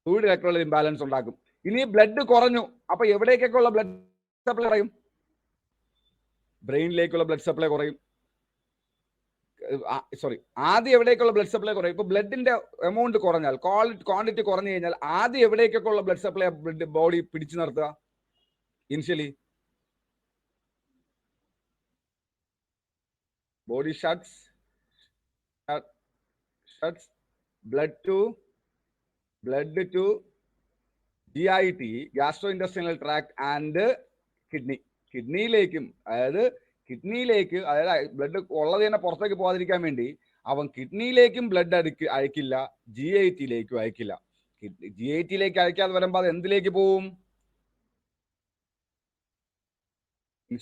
S1: Fluid electrolyte imbalance ഉണ്ടാക്കും. ഇനി ബ്ലഡ് കുറഞ്ഞു, അപ്പൊ എവിടേക്കൊക്കെ ഉള്ള ബ്ലഡ് സപ്ലൈ കുറയും? ബ്രെയിനിലേക്കുള്ള ബ്ലഡ് സപ്ലൈ കുറയും. ആദ്യം എവിടേക്കുള്ള ബ്ലഡ് സപ്ലൈ കുറയും? ഇപ്പൊ ബ്ലഡിന്റെ എമൗണ്ട് കുറഞ്ഞാൽ, ക്വാണ്ടിറ്റി കുറഞ്ഞു കഴിഞ്ഞാൽ ആദ്യം എവിടേക്കൊക്കെ ഉള്ള ബ്ലഡ് സപ്ലൈ ബോഡി പിടിച്ചു നിർത്തുക? Initially body shuts blood to GIT, gastro industrial tract and കിഡ്നിയിലേക്കും. അതായത് ബ്ലഡ് ഉള്ളത് തന്നെ പുറത്തേക്ക് പോകാതിരിക്കാൻ വേണ്ടി അവൻ കിഡ്നിയിലേക്കും ബ്ലഡ് അയക്കില്ല, GITയിലേക്കും അയക്കില്ല. GITയിലേക്ക് അയക്കാതെ വരുമ്പോൾ അത് എന്തിലേക്ക് പോവും?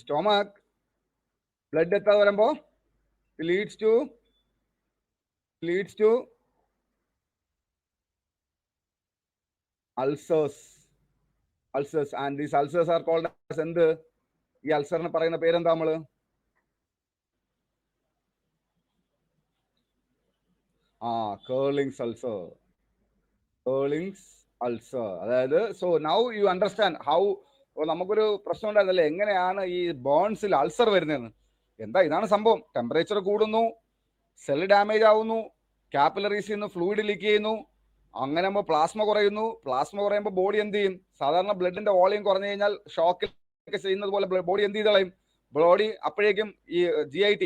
S1: സ്റ്റൊമക്. ബ്ലഡ് എത്താതെ വരുമ്പോ leads to ulcers and these ulcers are called as എന്ത്? ഈ അൾസറിന് പറയുന്ന പേരെന്താ? നമ്മള് കേർലിംഗ്സ് അൾസർ. അതായത് so now you understand how. നമുക്കൊരു പ്രശ്നം ഉണ്ടായിരുന്നല്ലേ, എങ്ങനെയാണ് ഈ ബേൺസിൽ അൾസർ വരുന്നതെന്ന്. ഇതാണ് സംഭവം. ടെമ്പറേച്ചർ കൂടുന്നു, സെൽ ഡാമേജ് ആവുന്നു, കാപ്പിലറീസിൽ നിന്ന് ഫ്ലൂയിഡ് ലീക്ക് ചെയ്യുന്നു. അങ്ങനെ ആകുമ്പോൾ പ്ലാസ്മ കുറയുമ്പോൾ ബോഡി എന്ത് ചെയ്യും? സാധാരണ ബ്ലഡിന്റെ വോളിയം കുറഞ്ഞു കഴിഞ്ഞാൽ ഷോക്ക് ചെയ്യുന്നത് പോലെ ബോഡി എന്ത് ചെയ്ത് കളയും? ബോഡി അപ്പോഴേക്കും ഈ GIT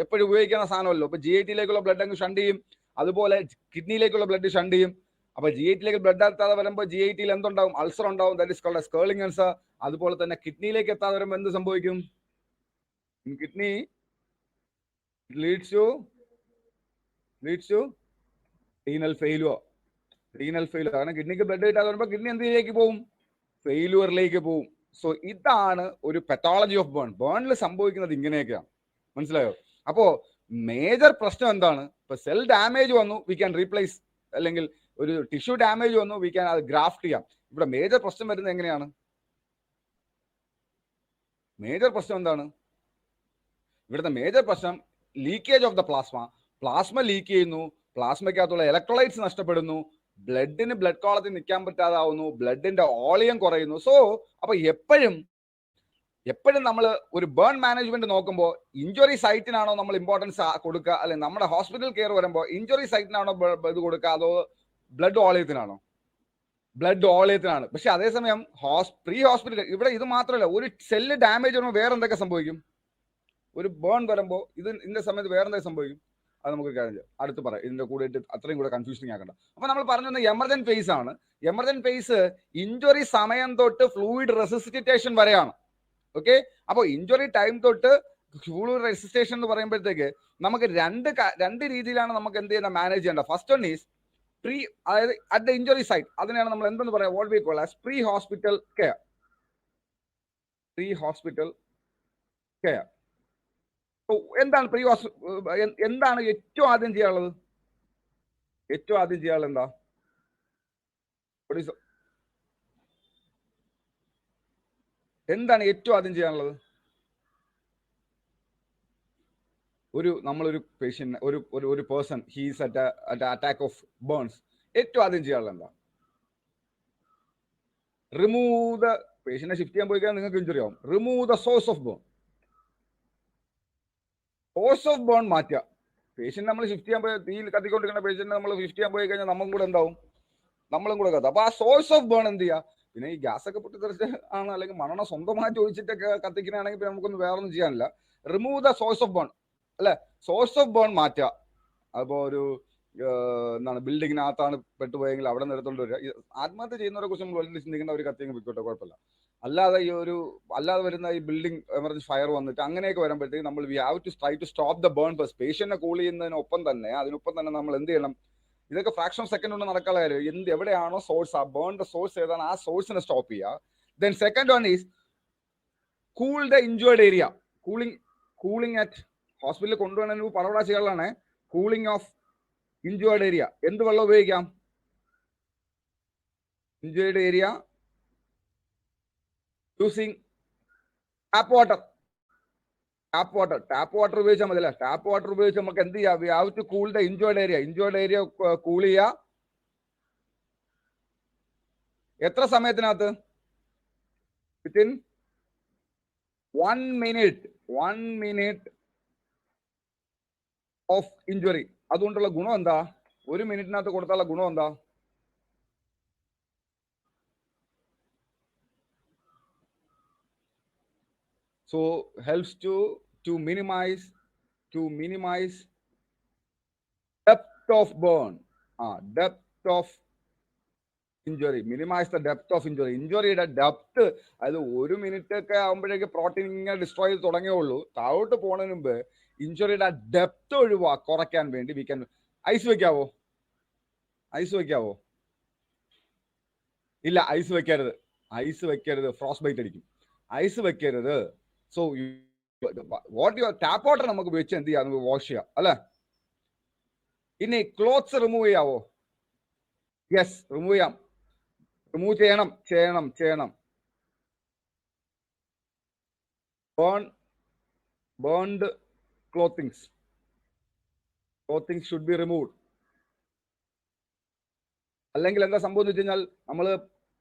S1: എപ്പോഴും ഉപയോഗിക്കുന്ന സാധനമല്ലോ. ഇപ്പൊ GITയിലേക്കുള്ള ബ്ലഡ് അങ്ങ് ഷണ്ട് ചെയ്യും. അതുപോലെ കിഡ്നിയിലേക്കുള്ള ബ്ലഡ് ഷണ്ട് ചെയ്യും. അപ്പൊ GITയിലേക്ക് ബ്ലഡ് എത്താതെ വരുമ്പോൾ GITയിൽ എന്തുണ്ടാവും? അൾസർ ഉണ്ടാവും. That is called Curling ulcer. അതുപോലെ തന്നെ കിഡ്നിയിലേക്ക് എത്താതെ വരുമ്പോൾ എന്ത് സംഭവിക്കും? Kidney leads to renal failure. Renal failure. കാരണം കിഡ്നിക്ക് ബ്ലഡ് കിട്ടാതെ വരുമ്പോൾ കിഡ്നി എന്തിലേക്ക് പോകും? ഫെയിലുവറിലേക്ക് പോകും. സോ ഇതാണ് ഒരു പെത്തോളജി ഓഫ് ബേൺ. ബേണിൽ സംഭവിക്കുന്നത് ഇങ്ങനെയൊക്കെയാണ്. മനസ്സിലായോ? അപ്പോ മേജർ പ്രശ്നം എന്താണ്? ഇപ്പൊ സെൽ ഡാമേജ് വന്നു, വി ക്യാൻ റീപ്ലേസ്, അല്ലെങ്കിൽ ഒരു ടിഷ്യൂ ഡാമേജ് വന്നു, വി ക്യാൻ അത് ഗ്രാഫ്റ്റ് ചെയ്യാം. ഇവിടെ മേജർ പ്രശ്നം വരുന്നത് എങ്ങനെയാണ്? മേജർ പ്രശ്നം എന്താണ്? ഇവിടുത്തെ മേജർ പ്രശ്നം leakage of the plasma leak ചെയ്യുന്നു, പ്ലാസ്മയ്ക്കകത്തുള്ള ഇലക്ട്രോലൈറ്റ്സ് നഷ്ടപ്പെടുന്നു, ബ്ലഡിന് ബ്ലഡ് കോളത്തിൽ നിൽക്കാൻ പറ്റാതാവുന്നു, ബ്ലഡിന്റെ ഓളിയം കുറയുന്നു. സോ അപ്പൊ എപ്പോഴും നമ്മൾ ഒരു ബേൺ മാനേജ്മെന്റ് നോക്കുമ്പോൾ ഇഞ്ചുറി സൈറ്റിനാണോ നമ്മൾ ഇമ്പോർട്ടൻസ് കൊടുക്കുക, അല്ലെങ്കിൽ നമ്മുടെ ഹോസ്പിറ്റൽ കെയർ വരുമ്പോൾ ഇഞ്ചുറി സൈറ്റിനാണോ ഇത് കൊടുക്കുക, അതോ ബ്ലഡ് ഓളിയത്തിനാണോ? ബ്ലഡ് ഓളിയത്തിനാണ്. പക്ഷെ അതേസമയം പ്രീ ഹോസ്പിറ്റൽ ഇവിടെ ഇത് മാത്രമല്ല, ഒരു സെല്ല് ഡാമേജ് വരുമ്പോൾ വേറെ എന്തൊക്കെ സംഭവിക്കും? ഒരു ബേൺ വരുമ്പോൾ ഇതിന്റെ സമയത്ത് വേറെ എന്തൊക്കെ സംഭവിക്കും? അത് നമുക്ക് കാര്യം അടുത്ത് പറയാം. ഇതിന്റെ കൂടെ അത്രയും കൂടെ കൺഫ്യൂഷനിങ് ആക്കണ്ട. അപ്പൊ നമ്മൾ പറഞ്ഞത് എമർജന്റ് ഫേസ് ആണ്. എമർജന്റ് ഫേസ് ഇഞ്ചുറി സമയം തൊട്ട് ഫ്ലൂയിഡ് റെസിസിറ്റേഷൻ വരെയാണ്. ഓക്കെ, അപ്പോൾ ഇഞ്ചുറി ടൈം തൊട്ട് ഫ്ലൂയിഡ് റെസിസ്റ്റേഷൻ എന്ന് പറയുമ്പോഴത്തേക്ക് നമുക്ക് രണ്ട് രീതിയിലാണ് നമുക്ക് എന്ത് ചെയ്യുന്ന മാനേജ് ചെയ്യേണ്ടത്. ഫസ്റ്റ് വൺ ഈസ് പ്രീ, അതായത് അറ്റ് ദ ഇഞ്ചുറി സൈറ്റ്, അതിനെയാണ് നമ്മൾ എന്തെന്ന് പറയാം, what we call as pre hospital care. Pre hospital care. എന്താണ് എന്താണ് ഏറ്റവും ആദ്യം ചെയ്യാനുള്ളത്? ഏറ്റവും ആദ്യം ചെയ്യാനുള്ളത് എന്താ? എന്താണ് ഏറ്റവും ആദ്യം ചെയ്യാനുള്ളത്? നമ്മളൊരു പേഷ്യന്റ്, ഒരു person he's at attack of burns, ഏറ്റവും ആദ്യം ചെയ്യാനുള്ളത് എന്താ? റിമൂവ് ദ പേഷ്യന്റിനെ ഷിഫ്റ്റ് ചെയ്യാൻ പോയി കഴിഞ്ഞാൽ നിങ്ങൾക്ക് ഇഞ്ചുറി ആവും. Remove the source of burn. Source of burn മാറ്റുക. പേഷ്യന്റ് നമ്മൾ ഷിഫ്റ്റ് ചെയ്യാൻ പോയി, തീയിൽ കത്തിക്കൊണ്ടിരിക്കുന്ന പേഷ്യന്റ് നമ്മൾ ഷിഫ്റ്റ് ചെയ്യാൻ പോയി കഴിഞ്ഞാൽ നമ്മളും കൂടെ എന്താവും? നമ്മളും കൂടെ കത്തും. അപ്പൊ ആ സോഴ്സ് ഓഫ് ബേൺ എന്ത് ചെയ്യുക? പിന്നെ ഈ ഗ്യാസ് ഒക്കെ പൊട്ടിത്തെറിച്ച് ആണ്, അല്ലെങ്കിൽ മണ്ണെണ്ണ സ്വന്തമായിട്ട് ഒഴിച്ചിട്ടൊക്കെ കത്തിക്കണമെങ്കിൽ നമുക്കൊന്നും വേറൊന്നും ചെയ്യാനില്ല. Remove the source of burn, അല്ലെ? സോഴ്സ് ഓഫ് ബേൺ മാറ്റുക. അപ്പോ ഒരു എന്താണ്, ബിൽഡിങ്ങിനകത്താണ് പെട്ടുപോയെങ്കിൽ അവിടെ നിർത്തേണ്ടി വരിക. ആത്മഹത്യ ചെയ്യുന്നവരെ കുറിച്ച് നമ്മൾ വലിയ ചിന്തിക്കേണ്ട, ഒരു കത്തിയെങ്കിൽ വിൽക്കട്ടെ, കുഴപ്പമില്ല. അല്ലാതെ വരുന്ന ഈ ബിൽഡിംഗ് എമർജൻസി ഫയർ വന്നിട്ട് അങ്ങനെയൊക്കെ വരുമ്പോഴത്തേക്ക് നമ്മൾ we have to try to stop the burn first. പേഷ്യന്റിനെ കൂൾ ചെയ്യുന്നതിനൊപ്പം തന്നെ നമ്മൾ എന്ത് ചെയ്യണം? ഇതൊക്കെ ഫ്രാക്ഷൻ ഓഫ് സെക്കൻഡ് കൊണ്ട് നടക്കാനുള്ള കാര്യം. എവിടെയാണോ സോഴ്സ്, ആ ബേണിന്റെ സോഴ്സ് ഏതാണ്, ആ സോഴ്സിനെ സ്റ്റോപ്പ് ചെയ്യുക. Then second one is cool the injured area. Cooling at ഹോസ്പിറ്റലിൽ കൊണ്ടുപോകണമെങ്കിൽ പലവട ചെയ്യാനുള്ളതാണ്. Cooling of injured area. എന്ത് വെള്ളം ഉപയോഗിക്കാം? Injured area using tap water. Tap water ഉപയോഗിച്ചാൽ മതി അല്ലേ? ടാപ്പ് വാട്ടർ ഉപയോഗിച്ച് നമുക്ക് എന്ത് ചെയ്യാം? We have to cool the injured area cool ചെയ്യുക. എത്ര സമയത്തിനകത്ത്? Within 1 minute of injury. അതുകൊണ്ടുള്ള ഗുണം എന്താ? 1 മിനിറ്റിനകത്ത് കൊടുത്താലുള്ള ഗുണം എന്താ? So helps to minimize depth of burn. Depth of injury. Minimise the depth of injury. ഇഞ്ചുറിയുടെ ഡെപ്ത്, അതായത് 1 മിനിറ്റ് ഒക്കെ ആകുമ്പോഴേക്ക് പ്രോട്ടീൻ ഇങ്ങനെ ഡിസ്ട്രോയ് ചെയ്ത് തുടങ്ങിയുള്ളൂ. താഴോട്ട് പോകുന്നതിന് മുമ്പ് ഇഞ്ചുറിയുടെ ഡെപ്ത് കുറയ്ക്കാൻ വേണ്ടി വി ക്യാൻ ഐസ് വെക്കാവോ? ഇല്ല, ഐസ് വെക്കരുത്. ഫ്രോസ്റ്റ് ബൈറ്റ് അടിക്കും. ഐസ് വെക്കരുത്. സോ ടാപ്പ് വാട്ടർ നമുക്ക് ഉപയോഗിച്ച് എന്ത് ചെയ്യാം? നമുക്ക് വാഷ് ചെയ്യാം, അല്ലെ? ഇനി ക്ലോത്ത്സ് റിമൂവ് ചെയ്യാവോ? യെസ്, റിമൂവ് ചെയ്യാം. റിമൂവ് ചെയ്യണം. Burned clothings should be removed. അല്ലെങ്കിൽ എന്താ സംഭവം എന്ന് വെച്ച് കഴിഞ്ഞാൽ,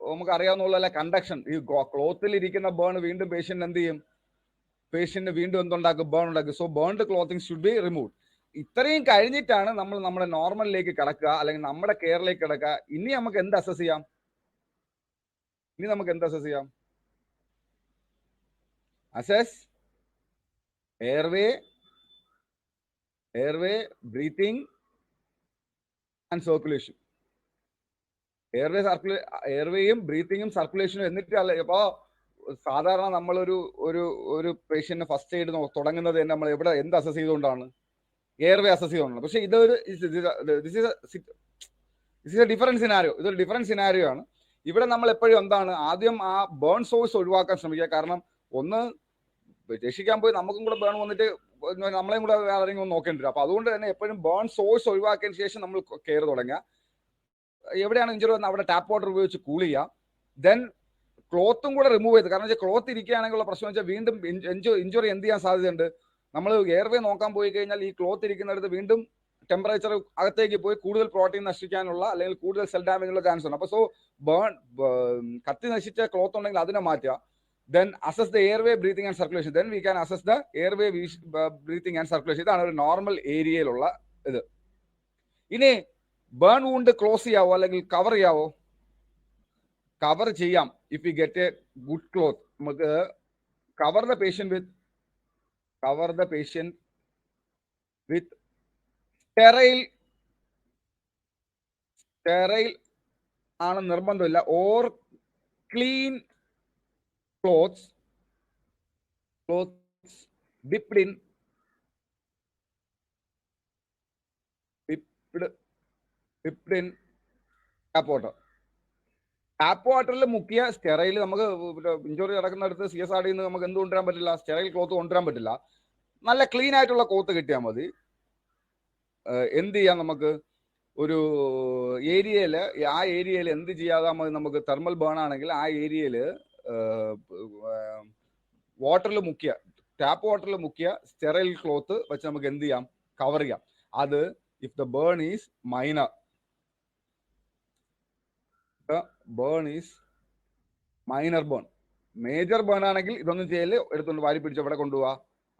S1: നമുക്ക് അറിയാവുന്ന കണ്ടക്ഷൻ, ഈ ക്ലോത്തിൽ ഇരിക്കുന്ന ബേൺ വീണ്ടും പേഷ്യന്റ് എന്ത് ചെയ്യും? പേഷ്യന്റ് വീണ്ടും എന്തുണ്ടാക്കും? ബേൺ ഉണ്ടാക്കും. So burned clothing should be removed. ഇത്രയും കഴിഞ്ഞിട്ടാണ് നമ്മൾ നമ്മുടെ നോർമലിലേക്ക് കിടക്കുക, അല്ലെങ്കിൽ നമ്മുടെ കെയറിലേക്ക് കിടക്കുക. ഇനി നമുക്ക് എന്ത് അസസ് ചെയ്യാം? Assess airway, breathing and circulation. എയർവേയും ബ്രീത്തിങ്ങും സർക്കുലേഷനും. എന്നിട്ടല്ല ഇപ്പോ സാധാരണ നമ്മളൊരു പേഷ്യന്റ് ഫസ്റ്റ് എയ്ഡ് തുടങ്ങുന്നത് തന്നെ നമ്മൾ എന്ത് അസസ് ചെയ്തുകൊണ്ടാണ്? എയർവേ അസസ് ചെയ്തുകൊണ്ടാണ്. പക്ഷെ ഇറ്റ്സ് എ ഡിഫറൻറ്റ് സിനാരിയോ. ഇതൊരു ഡിഫറൻറ്റ് സിനാരിയോ ആണ്. ഇവിടെ നമ്മൾ എപ്പോഴും എന്താണ് ആദ്യം ആ ബേൺ സോഴ്സ് ഒഴിവാക്കാൻ ശ്രമിക്കുക. കാരണം ഒന്ന് രക്ഷിക്കാൻ പോയി നമുക്കും കൂടെ ബേൺ വന്നിട്ട് നമ്മളെയും കൂടെ ആരെങ്കിലും നോക്കേണ്ടി വരും. അപ്പൊ അതുകൊണ്ട് തന്നെ എപ്പോഴും ബേൺ സോഴ്സ് ഒഴിവാക്കിയതിന് ശേഷം നമ്മൾ കെയർ തുടങ്ങുക. എവിടെയാണ് ഇഞ്ചുറി വന്നത് അവിടെ ടാപ്പ് വാട്ടർ ഉപയോഗിച്ച് കൂൾ ചെയ്യുക. ദെൻ ക്ലോത്തും കൂടെ റിമൂവ് ചെയ്ത്, കാരണം വെച്ചാൽ ക്ലോത്ത് ഇരിക്കുകയാണെങ്കിലുള്ള പ്രശ്നം വെച്ചാൽ വീണ്ടും ഇഞ്ചുറി എന്ത് ചെയ്യാൻ സാധ്യതയുണ്ട്. നമ്മൾ എയർവേ നോക്കാൻ പോയി കഴിഞ്ഞാൽ ഈ ക്ലോത്ത് ഇരിക്കുന്നിടത്ത് വീണ്ടും ടെമ്പറേച്ചർ അകത്തേക്ക് പോയി കൂടുതൽ പ്രോട്ടീൻ നശിക്കാനുള്ള അല്ലെങ്കിൽ കൂടുതൽ സെൽ ഡാമേജ് ഉള്ള ചാൻസ് ഉണ്ട്. അപ്പോൾ സോ കത്തി നശിച്ച ക്ലോത്ത് ഉണ്ടെങ്കിൽ അതിനെ മാറ്റുക. Then assess the airway breathing and circulation. Then we can assess the airway breathing and circulation. ഇതാണ് ഒരു നോർമൽ ഏരിയയിലുള്ള ഇത്. ഇനി ബേൺ വൂണ്ട് ക്ലോസ് ചെയ്യാവോ അല്ലെങ്കിൽ കവർ ചെയ്യാവോ? കവർ ചെയ്യാം. If you get a good cloth, നമുക്ക് cover the patient with sterile ആണ് നിർബന്ധമില്ല. Or clean cloths dipped in tap water. Tap വാട്ടറിൽ മുക്കിയ സ്റ്റെറൈൽ നമുക്ക് ഇഞ്ചുറി നടക്കുന്നിടത്ത് CSRD നമുക്ക് എന്ത് കൊണ്ടുവരാൻ പറ്റില്ല, സ്റ്റെറൈൽ ക്ലോത്ത് കൊണ്ടുവരാൻ പറ്റില്ല. നല്ല ക്ലീൻ ആയിട്ടുള്ള ക്ലോത്ത് കിട്ടിയാൽ മതി. എന്ത് ചെയ്യാം, നമുക്ക് ഒരു ഏരിയയിൽ ആ ഏരിയയിൽ എന്ത് ചെയ്യാതെ മതി, നമുക്ക് തെർമൽ ബേൺ ആണെങ്കിൽ ആ ഏരിയയിൽ വാട്ടറിൽ മുക്കിയ ടാപ്പ് വാട്ടറിൽ മുക്കിയ സ്റ്റെറൈൽ ക്ലോത്ത് വെച്ച് നമുക്ക് എന്ത് ചെയ്യാം, കവർ ചെയ്യാം. അത് if the burn is minor, minor burn. Major burn ആണെങ്കിൽ ഇതൊന്നും ചെയ്യല്, എടുത്തുകൊണ്ട് വാരി പിടിച്ച് എവിടെ കൊണ്ടുപോവാ,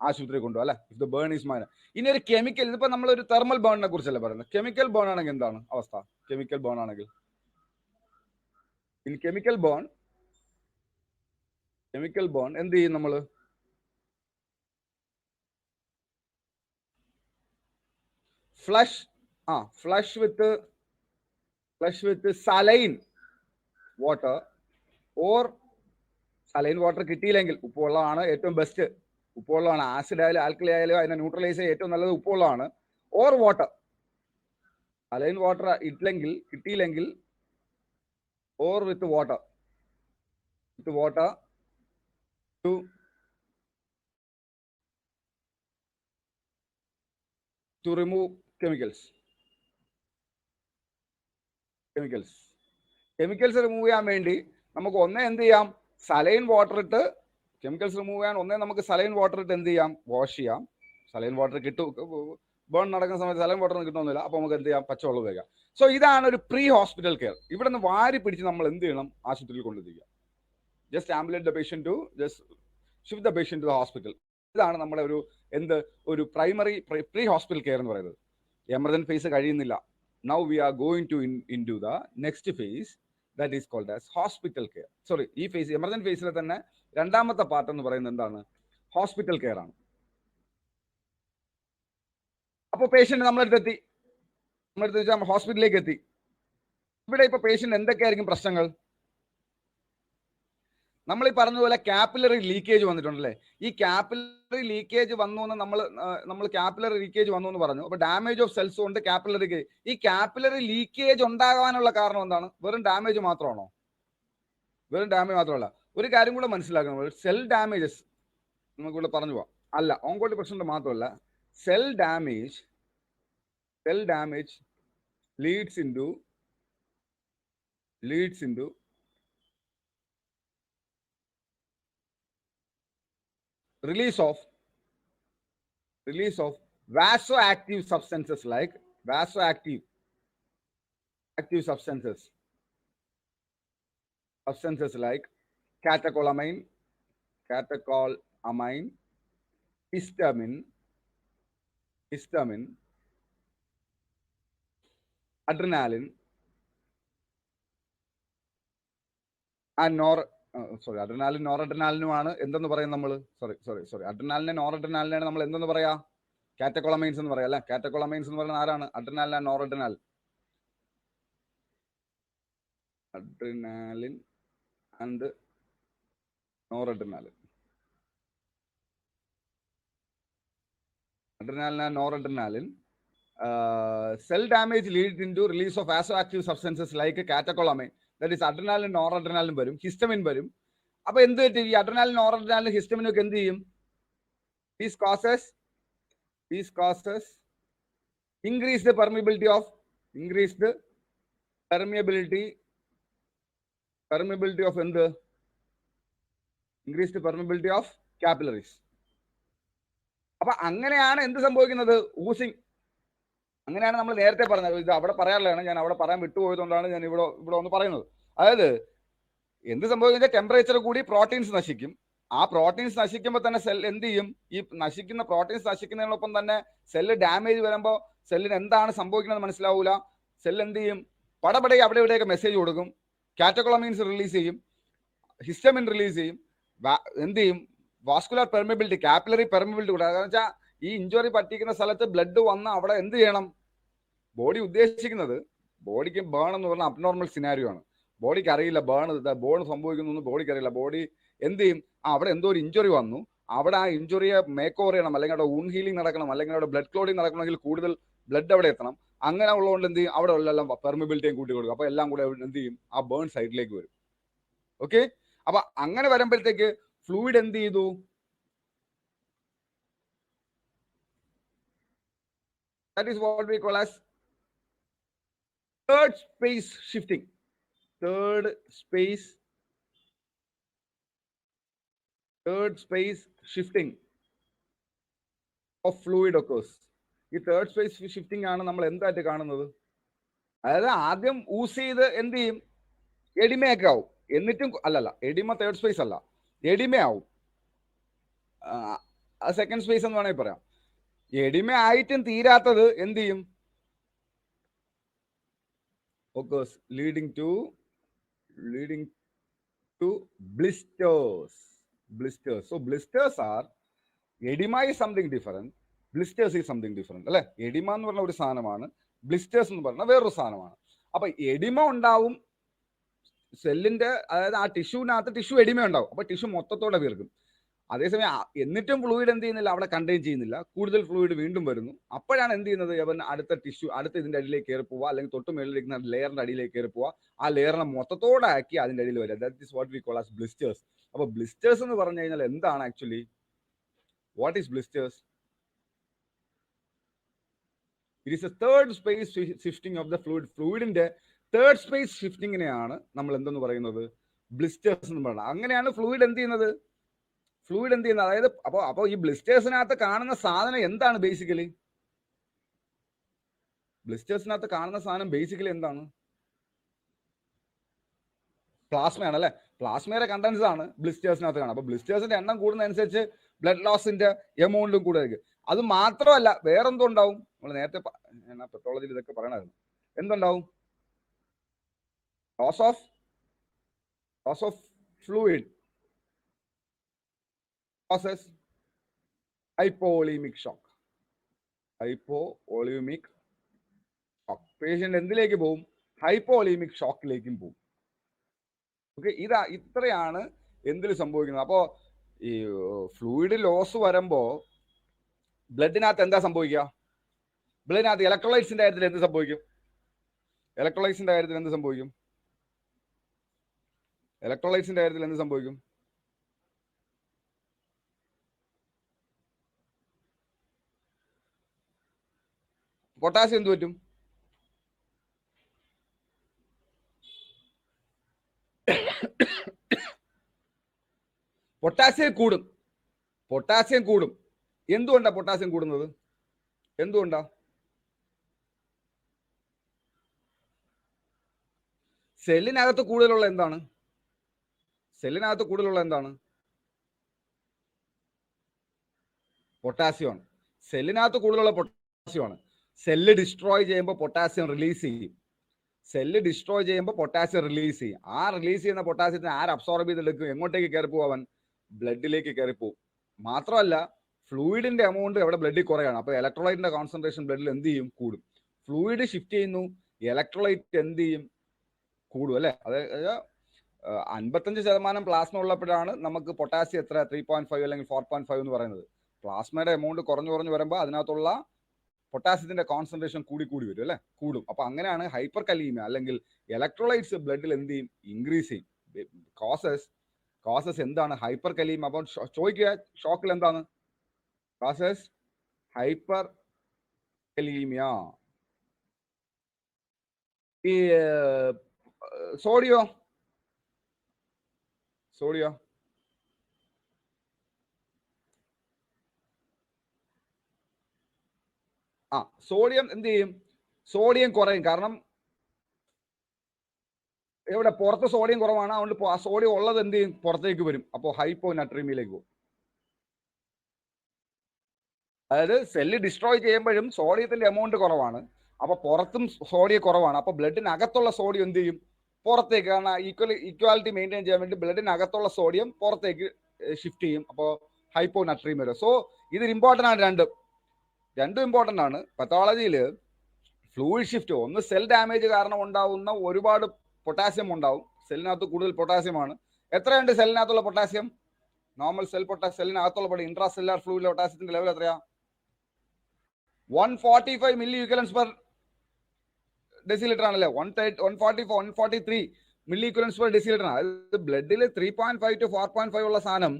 S1: ആശുപത്രി കൊണ്ടുപോകാം അല്ലെ. If the burn is minor. ഇനി ഒരു കെമിക്കൽ, ഇതിപ്പോ നമ്മളൊരു തെർമൽ ബേണിനെ കുറിച്ചല്ലേ പറയുന്നത്. കെമിക്കൽ ബേൺ ആണെങ്കിൽ എന്താണ് അവസ്ഥ? കെമിക്കൽ ബേൺ ആണെങ്കിൽ ഇൻ കെമിക്കൽ ബേൺ എന്ത് ചെയ്യും നമ്മള്? Flush with saline water, or saline water കിട്ടിയില്ലെങ്കിൽ ഉപ്പുവെള്ളമാണ് ഏറ്റവും ബെസ്റ്റ്. ഉപ്പുവെള്ളമാണ്. ആസിഡ് ആയാലും ആൽക്കലി ആയാലും അതിനെ ന്യൂട്രലൈസ് ചെയ്യാൻ ഏറ്റവും നല്ലത് ഉപ്പുവെള്ളമാണ്. Or water. സലൈൻ വാട്ടർ കിട്ടിയില്ലെങ്കിൽ or with water to remove chemicals remove ചെയ്യാൻ വേണ്ടി നമുക്ക് ഒന്നേ എന്ത് ചെയ്യാം, സലൈൻ വാട്ടർ ഇട്ട് കെമിക്കൽസ് റിമൂവ് ചെയ്യാൻ ഒന്നേ നമുക്ക് സലൈൻ വാട്ടർ ഇട്ട് എന്ത് ചെയ്യാം, വാഷ് ചെയ്യാം. സലൈൻ വാട്ടർ ബേൺ നടക്കുന്ന സമയത്ത് സലൈൻ വാട്ടർ ഒന്നും കിട്ടുന്നില്ല. അപ്പോൾ നമുക്ക് എന്ത് ചെയ്യാം, പച്ചവെള്ളം ഉപയോഗിക്കാം. സോ ഇതാണ് ഒരു പ്രീ ഹോസ്പിറ്റൽ കെയർ. ഇവിടെ നിന്ന് വാരി പിടിച്ച് നമ്മൾ എന്ത് ചെയ്യണം, ആശുപത്രിയിൽ കൊണ്ടുവരിക. Just ambulate the patient to shift the patient to the hospital. ഇതാണ് നമ്മുടെ ഒരു പ്രൈമറി പ്രീ ഹോസ്പിറ്റൽ കെയർ എന്ന് പറയുന്നത്. എമർജൻസി ഫേസ് കഴിയുന്നില്ല. Now we are going to into the next phase, that is called as hospital care. Sorry, ഈ phase emergency ഫേസിലെ തന്നെ രണ്ടാമത്തെ പാർട്ട് എന്ന് പറയുന്നത് എന്താണ്, ഹോസ്പിറ്റൽ കെയർ ആണ്. അപ്പോൾ പേഷ്യന്റ് നമ്മളെടുത്തെത്തി, ഹോസ്പിറ്റലിലേക്ക് എത്തി. ഇവിടെ ഇപ്പൊ പേഷ്യന്റ് എന്തൊക്കെയായിരിക്കും പ്രശ്നങ്ങൾ? നമ്മൾ ഈ പറഞ്ഞതുപോലെ കാപ്പിലറി ലീക്കേജ് വന്നിട്ടുണ്ടല്ലേ. ഈ കാപ്പിലറി ലീക്കേജ് വന്നു എന്ന് നമ്മൾ കാപ്പിലറി ലീക്കേജ് വന്നു എന്ന് പറഞ്ഞു. അപ്പൊ ഡാമേജ് ഓഫ് സെൽസ് കൊണ്ട് കാപ്പിലറി, ഈ കാപ്പിലറി ലീക്കേജ് ഉണ്ടാകാനുള്ള കാരണം എന്താണ്? വെറും ഡാമേജ് മാത്രമാണോ? വെറും ഡാമേജ് മാത്രമല്ല, ഒരു കാര്യം കൂടെ മനസ്സിലാക്കണം. സെൽ ഡാമേജസ് നമുക്കിവിടെ പറഞ്ഞു പോവാം. അല്ല, ഓങ്കോളജി പ്രശ്നം മാത്രമല്ല, cell damage leads into release of vasoactive substances like substances like catecholamine, histamine, adrenaline and adrenaline നോറഡ്രിനാലിനുമാണ് എന്തെന്ന് പറയും നമ്മൾ? സോറി അഡ്രിനാലിനെ നോറഡ്രിനാലിനാണ് നമ്മൾ എന്തെന്ന് പറയാ? കാറ്റക്കോളമൈൻസ് എന്ന് പറയാം അല്ലെ. കാറ്റക്കോളമൈൻസ് എന്ന് പറയുന്നത് ആരാണ്? Adrenaline and noradrenaline. Adrenaline and noradrenaline. cell damage leads into release of vasoactive substances like catecholamine, that is adrenaline, noradrenaline വരും, ഹിസ്റ്റമിൻ വരും. അപ്പൊ എന്ത് പറ്റും? ഈ അഡ്രിനാലിൻ, നോറഡ്രിനാലിൻ, ഹിസ്റ്റമിനൊക്കെ എന്ത് ചെയ്യും? These causes increase the permeability of എന്ത്? Increased permeability of capillaries. അപ്പൊ അങ്ങനെയാണ് എന്ത് സംഭവിക്കുന്നത്? ഊസിങ്. അങ്ങനെയാണ് നമ്മൾ നേരത്തെ പറഞ്ഞത്. ഇത് അവിടെ പറയാനുള്ളതാണ്, ഞാൻ അവിടെ പറയാൻ വിട്ടുപോയതുകൊണ്ടാണ് ഞാൻ ഇവിടെ ഒന്ന് പറയുന്നത്. അതായത് എന്ത് സംഭവിക്കുന്നത്? ടെമ്പറേച്ചർ കൂടി പ്രോട്ടീൻസ് നശിക്കും. ആ പ്രോട്ടീൻസ് നശിക്കുമ്പോൾ തന്നെ സെൽ എന്ത് ചെയ്യും? ഈ നശിക്കുന്ന പ്രോട്ടീൻസ് നശിക്കുന്നതിനൊപ്പം തന്നെ സെല്ല് ഡാമേജ് വരുമ്പോൾ സെല്ലിന് എന്താണ് സംഭവിക്കുന്നത് മനസ്സിലാവൂല. സെൽ എന്ത് ചെയ്യും? പടപടെ അവിടെ ഇവിടെയൊക്കെ മെസ്സേജ് കൊടുക്കും. കാറ്റക്കോളമീൻസ് റിലീസ് ചെയ്യും, ഹിസ്റ്റമിൻ റിലീസ് ചെയ്യും. എന്ത് ചെയ്യും? വാസ്കുലർ പെർമിബിലിറ്റി, കാപ്പിലറി പെർമിബിലിറ്റി കൂടെ. കാരണം വെച്ചാൽ ഈ ഇഞ്ചുറി പറ്റിക്കുന്ന സ്ഥലത്ത് ബ്ലഡ് വന്ന് അവിടെ എന്ത് ചെയ്യണം? ബോഡി ഉദ്ദേശിക്കുന്നത്, ബോഡിക്ക് ബേൺ എന്ന് പറഞ്ഞാൽ അബ്നോർമൽ സിനാരിയോ ആണ്. ബോഡിക്ക് അറിയില്ല ബേൺ സംഭവിക്കുന്നു, ബോഡിക്ക് അറിയില്ല. ബോഡി എന്ത് ചെയ്യും? അവിടെ എന്തോ ഒരു ഇഞ്ചുറി വന്നു, അവിടെ ആ ഇഞ്ചുറിയെ മേക്ക് ഓവർ ചെയ്യണം, അല്ലെങ്കിൽ അവിടെ വൂണ്ട് ഹീലിംഗ് നടക്കണം, അല്ലെങ്കിൽ അവിടെ ബ്ലഡ് ക്ലോഡിങ് നടക്കണമെങ്കിൽ കൂടുതൽ ബ്ലഡ് അവിടെ എത്തണം. അങ്ങനെ ഉള്ളതുകൊണ്ട് എന്ത് ചെയ്യും? അവിടെ ഉള്ള പെർമിബിലിറ്റിയും കൂട്ടി കൊടുക്കും. അപ്പൊ എല്ലാം കൂടെ എന്ത് ചെയ്യും? ആ ബേൺ സൈഡിലേക്ക് വരും. ഓക്കെ, അപ്പൊ അങ്ങനെ വരുമ്പോഴത്തേക്ക് ഫ്ലൂയിഡ് എന്ത് ചെയ്തു? That is what we call as third space shifting. Third space shifting of fluid occurs. ഈ തേർഡ് സ്പേസ് ഷിഫ്റ്റിംഗ് ആണ് നമ്മൾ എന്തായിട്ട് കാണുന്നത്? അതായത് ആദ്യം യൂസ് ചെയ്ത് എന്ത് ചെയ്യും? എഡിമയൊക്കെ ആവും. എന്നിട്ടും എഡിമ തേർഡ് സ്പേസ് അല്ല, എഡിമ ആവും. സെക്കൻഡ് സ്പേസ് എന്ന് വേണമെങ്കിൽ പറയാം. എഡിമ ആയിട്ടും തീരാത്തത് എന്ത് ചെയ്യും? occurs leading to blisters. So blisters are, edema is something different, blisters is something different അല്ലെ? എഡിമ എന്ന് പറഞ്ഞ ഒരു സാധനമാണ്, ബ്ലിസ്റ്റേഴ്സ് എന്ന് പറഞ്ഞ വേറൊരു സാധനമാണ്. അപ്പൊ എഡിമ ഉണ്ടാവും സെല്ലിന്റെ, അതായത് ആ ടിഷ്യൂവിനകത്ത് ടിഷ്യൂ എഡിമ ഉണ്ടാവും. അപ്പൊ ടിഷ്യൂ മൊത്തത്തോടെ വീർക്കും. അതേസമയം എന്നിട്ടും ഫ്ലൂയിഡ് എന്ത് ചെയ്യുന്നില്ല? അവിടെ കണ്ടെയ്ൻ ചെയ്യുന്നില്ല. കൂടുതൽ ഫ്ലൂയിഡ് വീണ്ടും വരുന്നു. അപ്പോഴാണ് എന്ത് ചെയ്യുന്നത്? അവൻ അടുത്ത ടിഷ്യൂ, അടുത്ത ഇതിന്റെ അടിയിലേക്ക് കയറി പോവുക, അല്ലെങ്കിൽ തൊട്ട് മേളിലിരിക്കുന്ന ലെയറിന്റെ അടിയിലേക്ക് കയറി പോവുക. ആ ലെയറിനെ മൊത്തത്തോടെ ആക്കി അതിന്റെ അടിയിൽ വരിക. That is what we call as blisters. അപ്പൊ ബ്ലിസ്റ്റേഴ്സ് എന്ന് പറഞ്ഞു കഴിഞ്ഞാൽ എന്താണ് actually? What is blisters? It is a third space shifting of the fluid. ഫ്ലൂയിഡിന്റെ തേർഡ് സ്പേസ് ഷിഫ്റ്റിങ്ങിനെയാണ് നമ്മൾ എന്തെന്ന് പറയുന്നത്? ബ്ലിസ്റ്റേഴ്സ് എന്ന് പറയുന്നത്. അങ്ങനെയാണ് ഫ്ലൂയിഡ് എന്ത് ചെയ്യുന്നത്? അതായത് അപ്പോ ഈ ബ്ലിസ്റ്റേഴ്സിനകത്ത് കാണുന്ന സാധനം എന്താണ്? ബേസിക്കലി എന്താണ്? പ്ലാസ്മയാണ് അല്ലെ? പ്ലാസ്മയുടെ കണ്ടൻസ് ആണ് ബ്ലിസ്റ്റേഴ്സിനകത്ത് കാണുക. അപ്പൊ ബ്ലിസ്റ്റേഴ്സിന്റെ എണ്ണം കൂടുന്നതനുസരിച്ച് ബ്ലഡ് ലോസിന്റെ എമൗണ്ടും കൂടുതലായിരിക്കും. അത് മാത്രമല്ല വേറെന്തോ ഉണ്ടാവും. നമ്മൾ നേരത്തെ പെട്രോളജിയിൽ ഇതൊക്കെ പറയണമായിരുന്നു. എന്തുണ്ടാവും? Loss of fluid causes hypovolemic shock. Patient എന്തിലേക്ക് പോകും? ഹൈപ്പോവോളീമിക് ഷോക്കിലേക്കും പോകും. ഓക്കെ, ഇത്രയാണ് എന്തിൽ സംഭവിക്കുന്നത്. അപ്പോ ഈ ഫ്ലൂയിഡ് ലോസ് വരുമ്പോ ബ്ലഡിനകത്ത് എന്താ സംഭവിക്കുക? ബ്ലഡിനകത്ത് ഇലക്ട്രോലൈറ്റ്സിന്റെ കാര്യത്തിൽ എന്ത് സംഭവിക്കും? ഇലക്ട്രോലൈറ്റ്സിന്റെ കാര്യത്തിൽ എന്ത് സംഭവിക്കും? പൊട്ടാസ്യം എന്ത് പറ്റും? പൊട്ടാസ്യം കൂടും. എന്തുകൊണ്ടാ പൊട്ടാസ്യം കൂടുന്നത്? എന്തുകൊണ്ടാ? സെല്ലിനകത്ത് കൂടുതലുള്ള എന്താണ്? പൊട്ടാസ്യമാണ്. സെല്ലിനകത്ത് കൂടുതലുള്ള പൊട്ടാസ്യമാണ്. സെല്ല് ഡിസ്ട്രോയ് ചെയ്യുമ്പോൾ പൊട്ടാസ്യം റിലീസ് ചെയ്യും. ആ റിലീസ് ചെയ്യുന്ന പൊട്ടാസ്യത്തിന് ആര് അബ്സോർബ് ചെയ്തെടുക്കും? എങ്ങോട്ടേക്ക് കയറി പോകും? അവൻ ബ്ലഡിലേക്ക് കയറി പോകും. മാത്രമല്ല ഫ്ലൂയിഡിന്റെ എമൗണ്ട് എവിടെ ബ്ലഡിൽ കുറയാണ്. അപ്പൊ ഇലക്ട്രോലൈറ്റിന്റെ കോൺസെൻട്രേഷൻ ബ്ലഡിൽ എന്ത് ചെയ്യും? കൂടും. ഫ്ലൂയിഡ് ഷിഫ്റ്റ് ചെയ്യുന്നു, ഇലക്ട്രോലൈറ്റ് എന്ത് ചെയ്യും? കൂടും അല്ലെ? അതായത് 55% പ്ലാസ്മ ഉള്ളപ്പോഴാണ് നമുക്ക് പൊട്ടാസ്യം എത്ര 3.5 അല്ലെങ്കിൽ 4.5 എന്ന് പറയുന്നത്. പ്ലാസ്മയുടെ എമൗണ്ട് കുറഞ്ഞു വരുമ്പോൾ അതിനകത്തുള്ള പൊട്ടാസ്യത്തിന്റെ കോൺസെൻട്രേഷൻ കൂടി വരും അല്ലെ, കൂടും. അപ്പൊ അങ്ങനെയാണ് ഹൈപ്പർ കലീമിയ അല്ലെങ്കിൽ ഇലക്ട്രോലൈറ്റ്സ് ബ്ലഡിൽ എന്ത് ചെയ്യും, ഇൻക്രീസ് ചെയ്യും. കോസസ് എന്താണ് ഹൈപ്പർ കലീമിയ? അപ്പോൾ ചോദിക്കുക ഷോക്കിൽ എന്താണ് കോസസ് ഹൈപ്പർ കലീമിയ? ഈ സോഡിയോ സോഡിയം എന്ത് ചെയ്യും, സോഡിയം കുറയും. കാരണം എവിടെ പുറത്ത് സോഡിയം കുറവാണ്, അതുകൊണ്ട് ആ സോഡിയം ഉള്ളത് എന്ത് ചെയ്യും, പുറത്തേക്ക് വരും. അപ്പോൾ ഹൈപ്പോ നട്രീമിയിലേക്ക് പോകും. അതായത് സെല്ല് ഡിസ്ട്രോയ് ചെയ്യുമ്പോഴും സോഡിയത്തിന്റെ എമൗണ്ട് കുറവാണ്, അപ്പൊ പുറത്തും സോഡിയം കുറവാണ്. അപ്പൊ ബ്ലഡിനകത്തുള്ള സോഡിയം എന്ത് ചെയ്യും, പുറത്തേക്ക്. കാരണം ഈക്വാലിറ്റി മെയിൻറ്റെയിൻ ചെയ്യാൻ വേണ്ടി ബ്ലഡിനകത്തുള്ള സോഡിയം പുറത്തേക്ക് ഷിഫ്റ്റ് ചെയ്യും. അപ്പോൾ ഹൈപ്പോ നട്രീം വരും. സോ ഇത് ഇമ്പോർട്ടൻ്റ് ആണ്, രണ്ടും ഇമ്പോർട്ടൻ്റ് ആണ്. പത്തോളജിയിൽ ഫ്ലൂയിഡ് ഷിഫ്റ്റ്, ഒന്ന് സെൽ ഡാമേജ് കാരണം ഉണ്ടാവുന്ന ഒരുപാട് പൊട്ടാസ്യം ഉണ്ടാവും. സെല്ലിനകത്ത് കൂടുതൽ പൊട്ടാസ്യമാണ്. എത്രയുണ്ട് സെല്ലിനകത്തുള്ള പൊട്ടാസ്യം? നോർമൽ സെല്ലിനകത്തുള്ള ഇൻട്രാ സെല്ലുലാർ ഫ്ലൂയിഡിലെ പൊട്ടാസ്യത്തിന്റെ ലെവൽ എത്രയാ? 145 മില്ലി ഈക്വലൻസ് പെർ ഡെസിലിറ്റർ ആണല്ലേ. 143 മില്ലി ഈക്വലൻസ് പെർ ഡെസിലിറ്റർ ആണ്. അതായത് ബ്ലഡിൽ 3.5 to 4.5 ഉള്ള സാധനം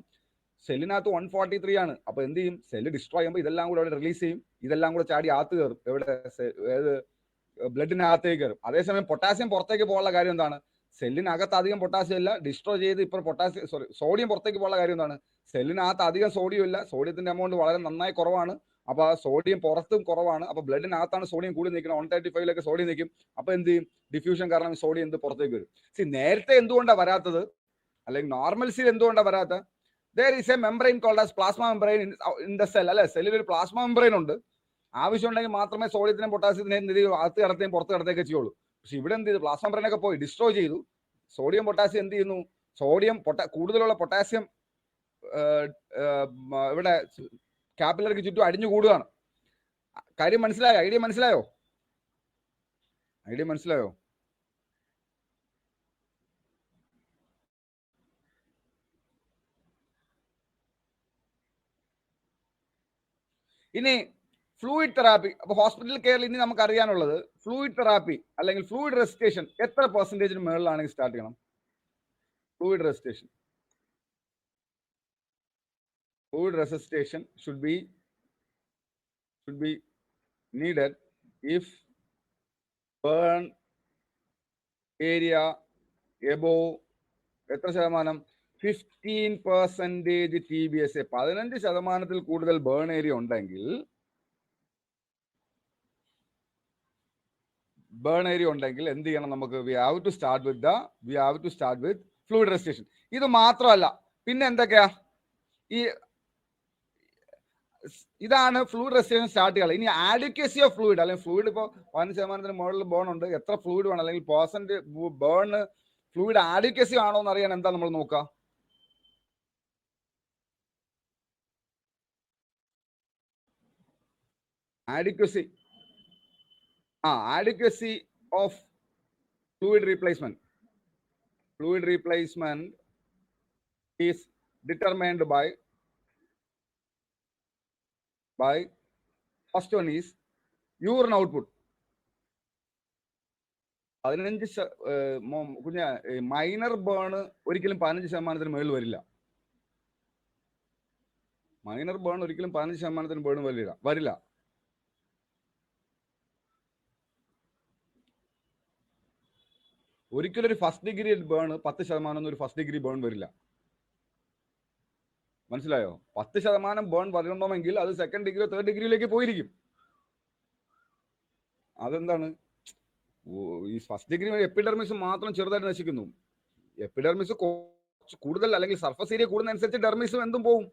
S1: സെല്ലിനകത്ത് 143 ആണ്. അപ്പൊ എന്ത് ചെയ്യും, സെല്ല് ഡിസ്ട്രോയ് ചെയ്യുമ്പോൾ ഇതെല്ലാം കൂടെ അവിടെ റിലീസ് ചെയ്യും. ഇതെല്ലാം കൂടെ ചാടി അകത്ത് കയറും. എവിടെ? ബ്ലഡിനകത്തേക്ക് കയറും. അതേസമയം പൊട്ടാസ്യം പുറത്തേക്ക് പോകാനുള്ള കാര്യം എന്താണ്? സെല്ലിനകത്ത് അധികം പൊട്ടാസ്യം ഇല്ല, ഡിസ്ട്രോയ് ചെയ്ത് ഇപ്പോൾ സോഡിയം പുറത്തേക്ക് പോകാനുള്ള കാര്യം എന്താണ്? സെല്ലിനകത്ത് അധികം സോഡിയം ഇല്ല, സോഡിയത്തിന്റെ എമൗണ്ട് വളരെ നന്നായി കുറവാണ്. അപ്പൊ ആ സോഡിയം പുറത്തും കുറവാണ്. അപ്പൊ ബ്ലഡിനകത്താണ് സോഡിയം കൂടി നിൽക്കുന്നത്. 135 സോഡിയം നിൽക്കും. അപ്പൊ എന്ത് ചെയ്യും, ഡിഫ്യൂഷൻ കാരണം സോഡിയം എന്ത് പുറത്തേക്ക് വരും. നേരത്തെ എന്തുകൊണ്ടാണ് വരാത്തത്, അല്ലെങ്കിൽ നോർമൽസിൽ എന്തുകൊണ്ടാണ് വരാത്തത്? there is a membrane called as plasma membrane in the cell അല്ലെ. സെല്ലിൽ ഒരു പ്ലാസ്മ മെംബ്രെയിൻ ഉണ്ട്. ആവശ്യമുണ്ടെങ്കിൽ മാത്രമേ സോഡിയത്തിനും പൊട്ടാസ്യത്തിനും അകത്ത് കടത്തേയും പുറത്ത് കടത്തേക്ക് ചെയ്യുള്ളൂ. പക്ഷെ ഇവിടെ എന്ത് ചെയ്തു, പ്ലാസ്മ മെംബ്രെയിനൊക്കെ പോയി ഡിസ്ട്രോയ് ചെയ്തു. സോഡിയം പൊട്ടാസ്യം എന്ത് ചെയ്യുന്നു, കൂടുതലുള്ള പൊട്ടാസ്യം ഇവിടെ കാപ്പിലറിക്ക് ചുറ്റും അടിഞ്ഞു കൂടുകയാണ്. കാര്യം മനസ്സിലായോ? ഐഡിയ മനസ്സിലായോ? ഇനി ഫ്ലൂയിഡ് തെറാപ്പി. അപ്പൊ ഹോസ്പിറ്റൽ കെയറിൽ ഇനി നമുക്ക് അറിയാനുള്ളത് ഫ്ലൂയിഡ് തെറാപ്പി അല്ലെങ്കിൽ ഫ്ലൂയിഡ് റെസിസ്റ്റേഷൻ എത്ര പെർസെന്റേജിന് മുകളിലാണെങ്കിൽ സ്റ്റാർട്ട് ചെയ്യണം? Fluid റെസിസ്റ്റേഷൻ should be needed if burn area above എത്ര ശതമാനം? 15% TBS. 15% കൂടുതൽ ബേൺ ഏരിയ ഉണ്ടെങ്കിൽ എന്ത് ചെയ്യണം നമുക്ക്? We have to start with fluid resuscitation. ഇത് മാത്രമല്ല, പിന്നെ എന്തൊക്കെയാ? ഇതാണ് ഫ്ലൂയിഡ് റെസിസ്റ്റേഷൻ സ്റ്റാർട്ട് ചെയ്യുക. ഇനി ആഡിക്വസി ഓഫ് ഫ്ലൂയിഡ്, അല്ലെങ്കിൽ ഫ്ലൂയിഡ് ഇപ്പോൾ 15% മുകളിൽ ബേൺ ഉണ്ട്, എത്ര ഫ്ലൂയിഡ് വേണം, അല്ലെങ്കിൽ ബേൺ ഫ്ലൂയിഡ് ആഡിക്വസി ആണോ എന്ന് അറിയാൻ എന്താ നമ്മൾ നോക്കുക? adequacy of fluid replacement is determined by first one is urine output. 15 minor burn ഒരിക്കലും 15% മേളിൽ വരില്ല. വരില്ല. ഒരിക്കലും ഒരു ഫസ്റ്റ് ഡിഗ്രി ബേൺ 10% ഒരു ഫസ്റ്റ് ഡിഗ്രി ബേൺ വരില്ല. മനസ്സിലായോ? 10% ബേൺ വരണമെങ്കിൽ അത് സെക്കൻഡ് ഡിഗ്രിയോ തേർഡ് ഡിഗ്രിയിലേക്ക് പോയിരിക്കും. അതെന്താണ്? ഈ ഫസ്റ്റ് ഡിഗ്രി എപ്പിഡെർമിസ് മാത്രം ചെറുതായിട്ട് നശിക്കുന്നു. എപ്പിഡെർമിസ് കൂടുതൽ അല്ലെങ്കിൽ സർഫസ് ഏരിയ കൂടുന്നതനുസരിച്ച് ഡെർമിസും എന്തും പോകും.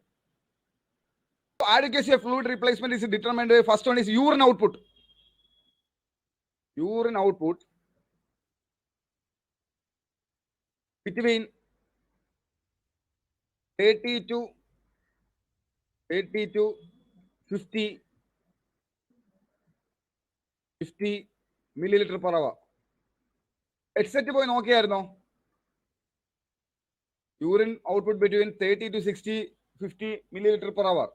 S1: Adequacy of fluid replacement is determined. First one is urine output. Between 30 to 50 milliliter per hour. Headset പോയി നോക്കിയായിരുന്നോ? Urine output between 30 to 50 milliliter per hour.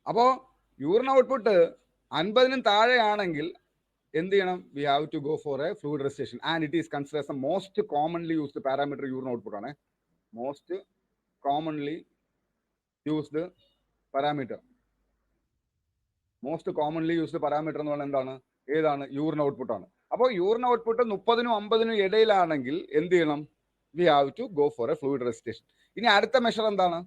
S1: അപ്പോൾ യൂറിൻ ഔട്ട്പുട്ട് 50-നും താഴെയാണെങ്കിൽ എന്ത് ചെയ്യണം? We have to go for a fluid resuscitation and it is consider as a most commonly used parameter urine output ആണ്. Most commonly used parameter. Most commonly used parameter എന്ന് പറയുന്നത് എന്താണ്? ഏതാണ്? യൂറിൻ ഔട്ട്പുട്ട് ആണ്. അപ്പോൾ യൂറിൻ ഔട്ട്പുട്ട് 30-നും 50-നും ഇടയിലാണെങ്കിൽ എന്ത് ചെയ്യണം? We have to go for a fluid resuscitation. ഇനി അടുത്ത മെഷർ എന്താണ്?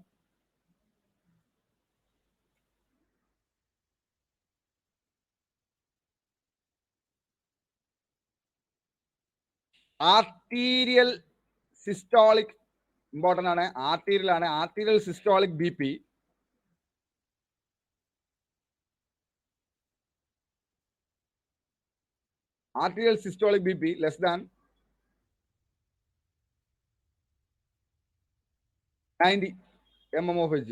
S1: Arterial systolic. ഇമ്പോർട്ടൻ്റ് ആണ്. ആർട്ടീരിയൽ ആണ്. Arterial systolic B P arterial systolic BP less than 90 mm of Hg.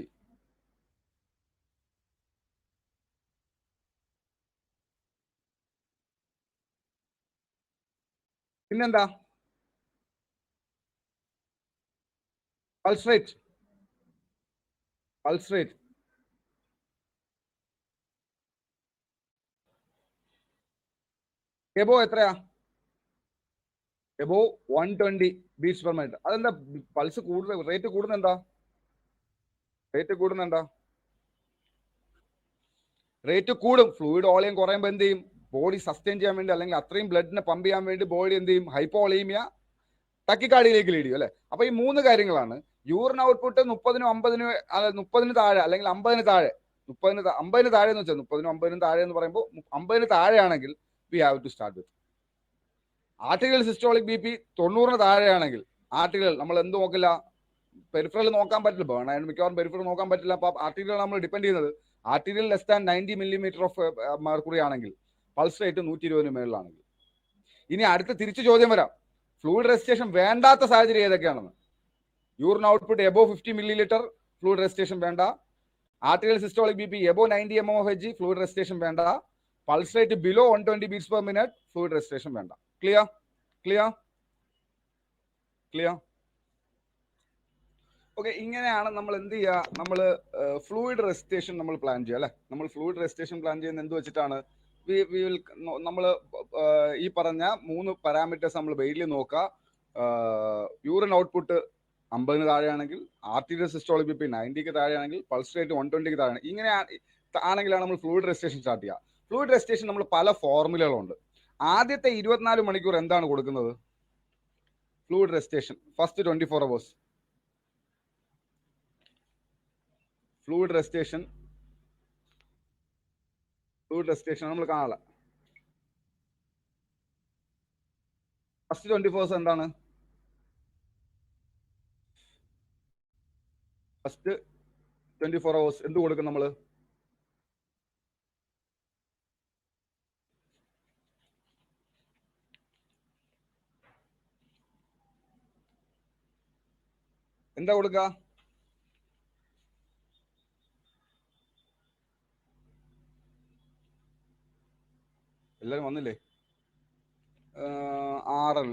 S1: പിന്നെന്താ? Pulse rate. Pulse rate above എത്രയാ? Above 120 beats per minute. അതെന്താ pulse കൂടുതൽ? Rate കൂടുന്ന എന്താ? റേറ്റ് കൂടുന്ന എന്താ? റേറ്റ് കൂടും. ഫ്ലൂയിഡ് വോളിയം കുറയുമ്പോൾ എന്ത് ചെയ്യും? ബോഡി സസ്റ്റെയിൻ ചെയ്യാൻ വേണ്ടി അല്ലെങ്കിൽ അത്രയും ബ്ലഡിനെ പമ്പ് ചെയ്യാൻ വേണ്ടി ബോഡി എന്ത് ചെയ്യും? ഹൈപ്പോളീമിയ, ടക്കിക്കാർഡിയയിലേക്ക് ലീഡ് ചെയ്യും അല്ലെ? അപ്പൊ ഈ 3 കാര്യങ്ങളാണ്. യൂറിൻ ഔട്ട്പുട്ട് 30-നും 50-നും താഴെ അല്ലെങ്കിൽ 50-ന് താഴെ. 50-ന് താഴെ എന്ന് വെച്ചാൽ 30-നും 50-നും താഴെ എന്ന് പറയുമ്പോൾ 50-ന് താഴെയാണെങ്കിൽ we have to start with. Arterial systolic B P 90-ന് താഴെയാണെങ്കിൽ ആർട്ടിരിയൽ നമ്മൾ എന്ത് നോക്കില്ല? പെരിഫറൽ നോക്കാൻ പറ്റില്ല. ബേൺ ആയതുകൊണ്ട് മിക്കവാറും പെരിഫറൽ നോക്കാൻ പറ്റില്ല. അപ്പൊ ആർട്ടിരിയൽ നമ്മൾ ഡിപ്പെൻഡ് ചെയ്യുന്നത്. Arterial less than 90 millimeter of mercury ആണെങ്കിൽ, പൾസ് റേറ്റ് 120-ന് മേളിലാണെങ്കിൽ. ഇനി അടുത്ത തിരിച്ചു ചോദ്യം വരാം. ഫ്ലൂയിഡ് റെസ്റ്റിഷൻ വേണ്ടാത്ത സാഹചര്യം ഏതൊക്കെയാണെന്ന്. Urine output above 50 milliliter, fluid resuscitation വേണ്ട. Arterial systolic B P above 90 mm of Hg, fluid resuscitation വേണ്ട. Pulse rate below 120 beats per minute, fluid resuscitation വേണ്ട. ക്ലിയർ? ക്ലിയർ? ക്ലിയർ? ഓക്കെ, ഇങ്ങനെയാണ് നമ്മൾ എന്ത് ചെയ്യുക? നമ്മൾ ഫ്ലൂയിഡ് റെസ്റ്റിഷൻ നമ്മൾ പ്ലാൻ ചെയ്യുക അല്ലെ? നമ്മൾ ഫ്ലൂയിഡ് റെസ്റ്റിഷൻ പ്ലാൻ ചെയ്യുന്നത് എന്ത് വെച്ചിട്ടാണ്? നമ്മൾ ഈ പറഞ്ഞ 3 പാരാമീറ്റേഴ്സ് നമ്മൾ വെയിലി നോക്കുക. യൂറിൻ ഔട്ട്പുട്ട് 50-ന് താഴെയാണെങ്കിൽ, ആർട്ടീരിയൽ സിസ്റ്റോളിക് ബി പി 90-ക്ക് താഴെയാണെങ്കിൽ, പൾസ് റേറ്റ് 120-ക്ക് താഴെയാണ്. ഇങ്ങനെ ആണെങ്കിലാണ് നമ്മൾ ഫ്ലൂയിഡ് റെസ്റ്റിഷൻ സ്റ്റാർട്ട് ചെയ്യുക. ഫ്ലൂയിഡ് റെസ്റ്റിഷൻ നമ്മൾ പല ഫോർമുലകളുണ്ട്. ആദ്യത്തെ 24 മണിക്കൂർ എന്താണ് കൊടുക്കുന്നത്? Fluid resuscitation first 24 hours. Fluid resuscitation നമ്മൾ കാണാല. ഫസ്റ്റ് 24 hours എന്താണ്? ഫസ്റ്റ് 24 hours എന്ത് കൊടുക്കും നമ്മൾ? എന്താ കൊടുക്കുക? എല്ലാരും വന്നില്ലേ? RL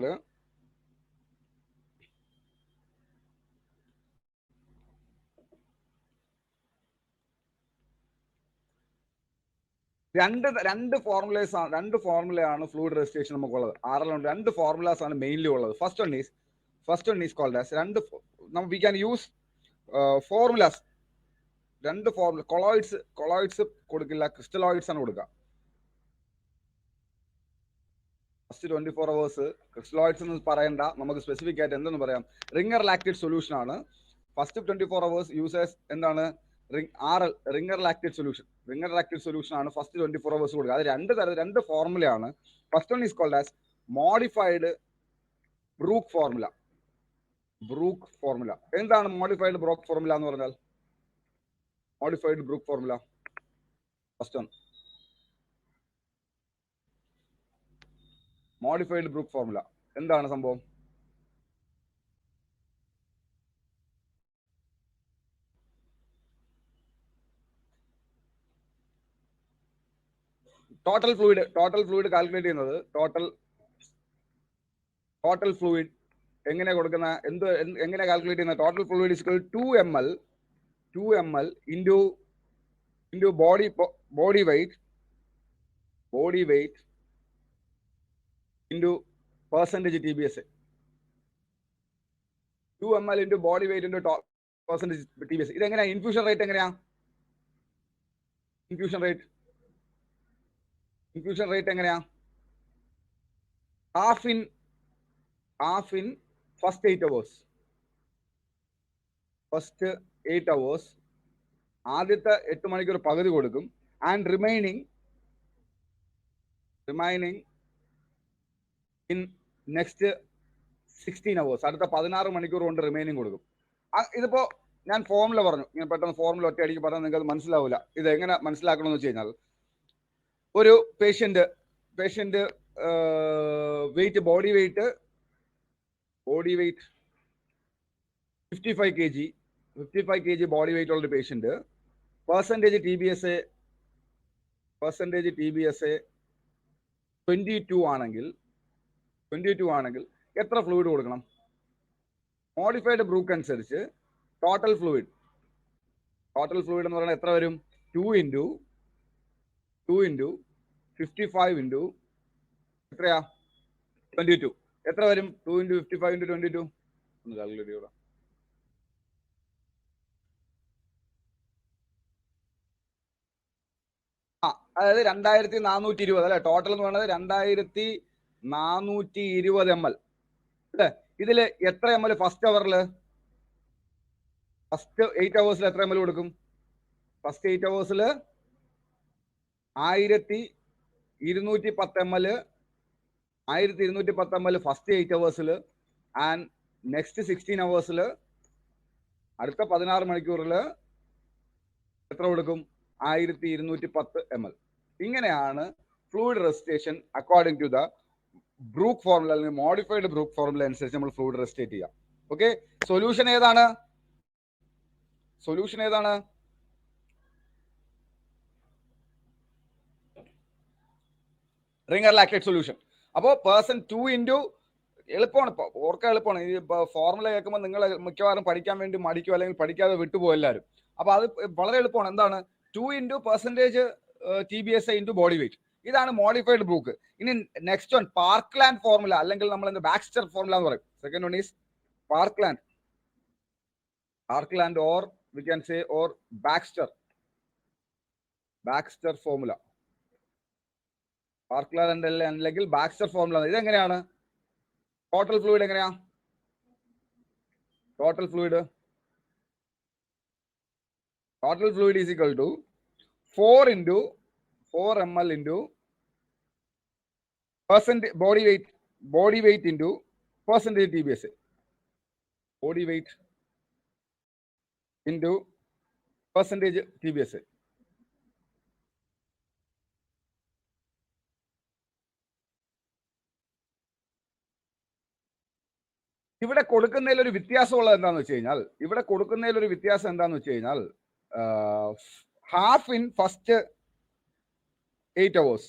S1: രണ്ട് ഫോർമുലയാണ് ഫ്ലൂയിഡ് റെസ്റ്റിഷൻ നമുക്കുള്ളത്. RL ഉണ്ട്. 2 ഫോർമുലാസ് ആണ് മെയിൻലി ഉള്ളത്. First one is called as we can use formulas. 2 formula. Colloids കൊടുക്കില്ല, ക്രിസ്റ്റലോയിഡ്സ് ആണ് കൊടുക്കുക. ഫസ്റ്റ് 24 hours ക്രിസ്റ്റലോയിഡ്സ് എന്ന് പറയണ്ട, നമുക്ക് സ്പെസിഫിക് ആയിട്ട് എന്തെന്ന് പറയാം? റിംഗർ ലാക്റ്റേറ്റ് സൊല്യൂഷൻ ആണ്. ഫസ്റ്റ് 24 hours യൂസേഴ്സ് എന്താണ്? റിംഗർ ലാക്റ്റേറ്റ് സൊല്യൂഷൻ ആണ് ഫസ്റ്റ് 24 hours കൊടുക്കുക. അത് 2 ഫോർമുലയാണ്. First one is called as modified Brooke formula. എന്താണ് മോഡിഫൈഡ് ബ്രൂക്ക് ഫോർമുല എന്ന് പറഞ്ഞാൽ? Modified Brooke formula first one. Modified Brooke formula എന്താണ് സംഭവം? ടോട്ടൽ ഫ്ലൂയിഡ് കാൽക്കുലേറ്റ് ചെയ്യുന്നത്. ടോട്ടൽ ഫ്ലൂയിഡ് എങ്ങനെ കൊടുക്കുന്ന? എങ്ങനെ കാൽക്കുലേറ്റ് ചെയ്യുന്ന? Total fluid is 2 ml into into body weight into percentage TBSA. 2 ml into body weight into percentage TBSA. ഇതെങ്ങനെയാ infusion rate എങ്ങനെയാ? Infusion rate എങ്ങനെയാ? half in first 8 hours. First 8 hours ആദ്യത്തെ 8 മണിക്കൂർ പകുതി കൊടുക്കും. And remaining in next 16 hours, അടുത്ത 16 മണിക്കൂർ കൊണ്ട് റിമൈനിങ് കൊടുക്കും. ഇതിപ്പോ ഞാൻ ഫോർമുല പറഞ്ഞു, ഇങ്ങനെ പെട്ടെന്ന് ഫോർമുല ഒറ്റയടിക്ക് പറഞ്ഞാൽ നിങ്ങൾക്ക് അത് മനസ്സിലാവില്ല. ഇത് എങ്ങനെ മനസ്സിലാക്കണമെന്ന് വെച്ച് കഴിഞ്ഞാൽ, ഒരു patient wait body weight 55 kg body weight ഉള്ള ഒരു patient, percentage T B S A 22 ആണെങ്കിൽ എത്ര ഫ്ലൂയിഡ് കൊടുക്കണം? മോഡിഫൈഡ് ബ്രൂക്ക് അനുസരിച്ച് ടോട്ടൽ ഫ്ലൂയിഡ് എന്ന് പറയുന്നത് എത്ര വരും? 2 into 55 into എത്രയാ? 22. എത്ര വരും? 2 into 55 into 22 ഒന്ന് കാൽക്കുലേറ്റ് ചെയ്യണം. അതായത് 2420 അല്ലെ? ടോട്ടൽ എന്ന് പറയുന്നത് 2420 ml അല്ലെ? ഇതില് എത്ര ml ഫസ്റ്റ് അവറിൽ? ഫസ്റ്റ് 8 hours എത്ര ml കൊടുക്കും? First 8 hours 1210 ml first 8 hours and next 16 hours അടുത്ത 16 മണിക്കൂറിൽ എത്ര കൊടുക്കും? 1210 ml. ഇങ്ങനെയാണ് fluid resuscitation according to the Brooke formula അല്ലെങ്കിൽ മോഡിഫൈഡ് ബ്രൂക്ക് ഫോർമുല അനുസരിച്ച് നമ്മൾ ഫ്ലൂയിഡ് റെസിസ്റ്റേറ്റ് ചെയ്യാം. ഓക്കെ, സൊല്യൂഷൻ ഏതാണ്? Ringer lactate solution. അപ്പോൾ പേഴ്സൺ 2 into എളുപ്പമാണ്, ഓർക്കാൻ എളുപ്പമാണ്. ഈ ഫോർമുല കേൾക്കുമ്പോൾ നിങ്ങൾ മിക്കവാറും പഠിക്കാൻ വേണ്ടി മടിക്കും, അല്ലെങ്കിൽ പഠിക്കാതെ വിട്ടുപോകും എല്ലാവരും. അപ്പൊ അത് വളരെ എളുപ്പമാണ്. എന്താണ്? 2 into percentage TBSA into body weight. ഇതാണ് മോഡിഫൈഡ് ബ്രൂക്ക്. ഇനി നെക്സ്റ്റ് വൺ പാർക്ക്ലാൻഡ് ഫോർമുല, അല്ലെങ്കിൽ നമ്മൾ ബാക്സ്റ്റർ ഫോർമുല എന്ന് പറയും. Second one is Parkland or we can say or Baxter formula. Parkland അല്ലെങ്കിൽ ബാക്സ്റ്റർ ഫോർമുല. ഇതെങ്ങനെയാണ്? ടോട്ടൽ ഫ്ലൂയിഡ് എങ്ങനെയാ? Total fluid is equal to 4 ml into body weight into percentage TBSA. Body weight into percentage TBSA. ഇവിടെ കൊടുക്കുന്നതിൽ ഒരു വ്യത്യാസമുള്ളത് എന്താണെന്ന് വെച്ച് കഴിഞ്ഞാൽ, half in first 8 hours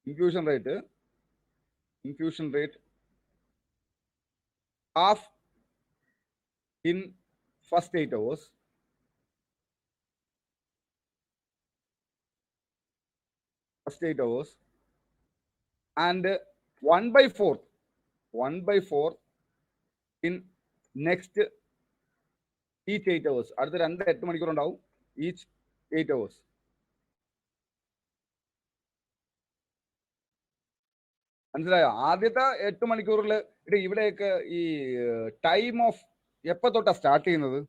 S1: infusion rate half in first 8 hours and 1/4 in next each 8 hours. അടുത്ത 8 മണിക്കൂർ ഉണ്ടാവും each 8 hours. മനസ്സിലായോ? ആദ്യത്തെ 8 മണിക്കൂറിൽ ഇവിടെയൊക്കെ ഈ ടൈം ഓഫ് എപ്പോ തൊട്ടാ സ്റ്റാർട്ട് ചെയ്യുന്നത്?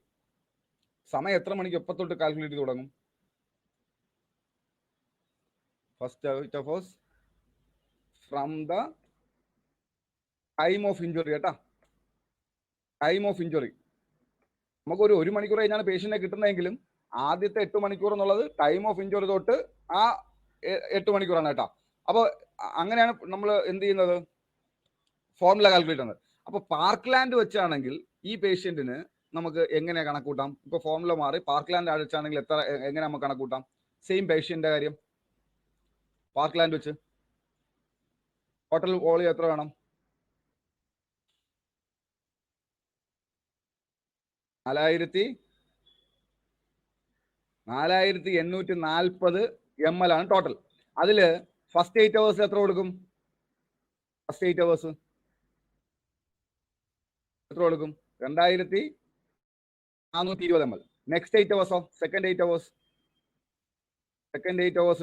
S1: സമയം എത്ര മണിക്ക് എപ്പോ തൊട്ട് കാൽക്കുലേറ്റ് ചെയ്ത് തുടങ്ങും? First 8 hours from the time of injury. കേട്ടാ, ടൈം ഓഫ് ഇഞ്ചുറി. നമുക്കൊരു 1 മണിക്കൂർ കഴിഞ്ഞാണ് പേഷ്യന്റിനെ കിട്ടുന്നതെങ്കിലും ആദ്യത്തെ 8 മണിക്കൂർ എന്നുള്ളത് ടൈം ഓഫ് ഇഞ്ചുറി തൊട്ട് ആ 8 മണിക്കൂറാണ് കേട്ടോ. അപ്പോൾ അങ്ങനെയാണ് നമ്മൾ എന്ത് ചെയ്യുന്നത്? ഫോർമുല കാൽക്കുലേറ്റ് ചെയ്യുന്നത്. അപ്പോൾ പാർക്ക്ലാൻഡ് വെച്ചാണെങ്കിൽ ഈ പേഷ്യന്റിന് നമുക്ക് എങ്ങനെ കണക്കൂട്ടാം? ഇപ്പൊ ഫോർമുല മാറി പാർക്ക്ലാൻഡ് വെച്ചാണെങ്കിൽ എങ്ങനെ നമുക്ക് കണക്കൂട്ടാം? സെയിം പേഷ്യന്റിന്റെ കാര്യം പാർക്ക്ലാൻഡ് വെച്ച് ടോട്ടൽ വോളിയം എത്ര വേണം? 4000 4840 ml ആണ് ടോട്ടൽ. അതിൽ ഫസ്റ്റ് 8 hours എത്ര കൊടുക്കും? ഫസ്റ്റ് 8 hours എത്ര കൊടുക്കും? 2420 ml. Next 8 hours second 8 hours, second 8 hours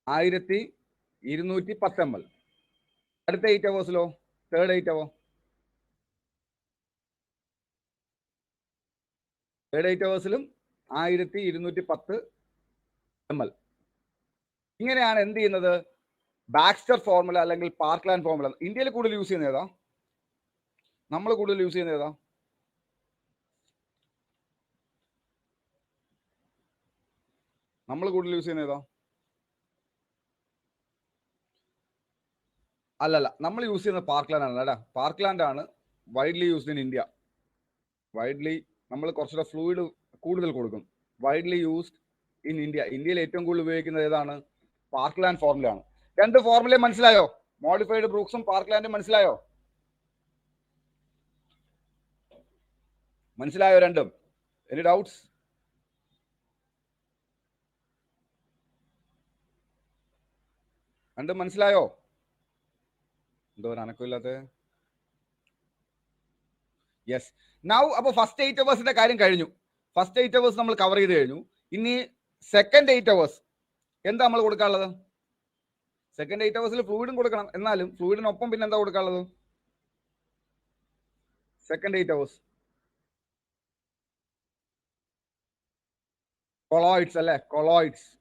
S1: 1210 ml. അടുത്ത 8 hours third 8 hour, third 8 hours 1210 ml. ഇങ്ങനെയാണ് എന്ത് ചെയ്യുന്നത്? ബാക്സ്റ്റർ ഫോർമുല അല്ലെങ്കിൽ പാർക്ക്ലാൻഡ് ഫോർമുല. ഇന്ത്യയിൽ കൂടുതൽ യൂസ് ചെയ്യുന്ന ഏതാ? നമ്മൾ കൂടുതൽ യൂസ് ചെയ്യുന്ന ഏതാ? നമ്മൾ കൂടുതൽ യൂസ് ചെയ്യുന്ന ഏതാ? അല്ലല്ല, നമ്മൾ യൂസ് ചെയ്യുന്ന പാർക്ക്ലാൻഡ് ആണ് അല്ലേ? പാർക്ക്ലാൻഡ് ആണ് widely used in India. Widely നമ്മൾ കുറച്ചുകൂടെ ഫ്ലൂയിഡ് കൂടുതൽ കൊടുക്കും. Widely used in India. ഇന്ത്യയിൽ ഏറ്റവും കൂടുതൽ ഉപയോഗിക്കുന്നത് ഏതാണ്? പാർക്ക്ലാൻഡ് ഫോർമുല ആണ്. രണ്ട് ഫോർമുലയും മനസ്സിലായോ? മോഡിഫൈഡ് ബ്രൂക്സും പാർക്ക്ലാൻഡും മനസ്സിലായോ? മനസ്സിലായോ രണ്ടും? Any doubts? രണ്ടും മനസ്സിലായോ? എന്തോ ഒരു അനക്കമില്ലാത്ത. യെസ്. നൗ അപ്പൊ ഫസ്റ്റ് 8 hours കാര്യം കഴിഞ്ഞു. ഫസ്റ്റ് 8 hours നമ്മൾ കവർ ചെയ്ത് കഴിഞ്ഞു. ഇനി സെക്കൻഡ് 8 hours എന്താ നമ്മൾ കൊടുക്കാനുള്ളത്? സെക്കൻഡ് 8 hours ഫ്ലൂയിഡും കൊടുക്കണം. എന്നാലും ഫ്ലൂയിഡിനൊപ്പം പിന്നെ എന്താ കൊടുക്കാനുള്ളത്? സെക്കൻഡ് 8 hours കൊളോയിഡ്സ് അല്ലേ?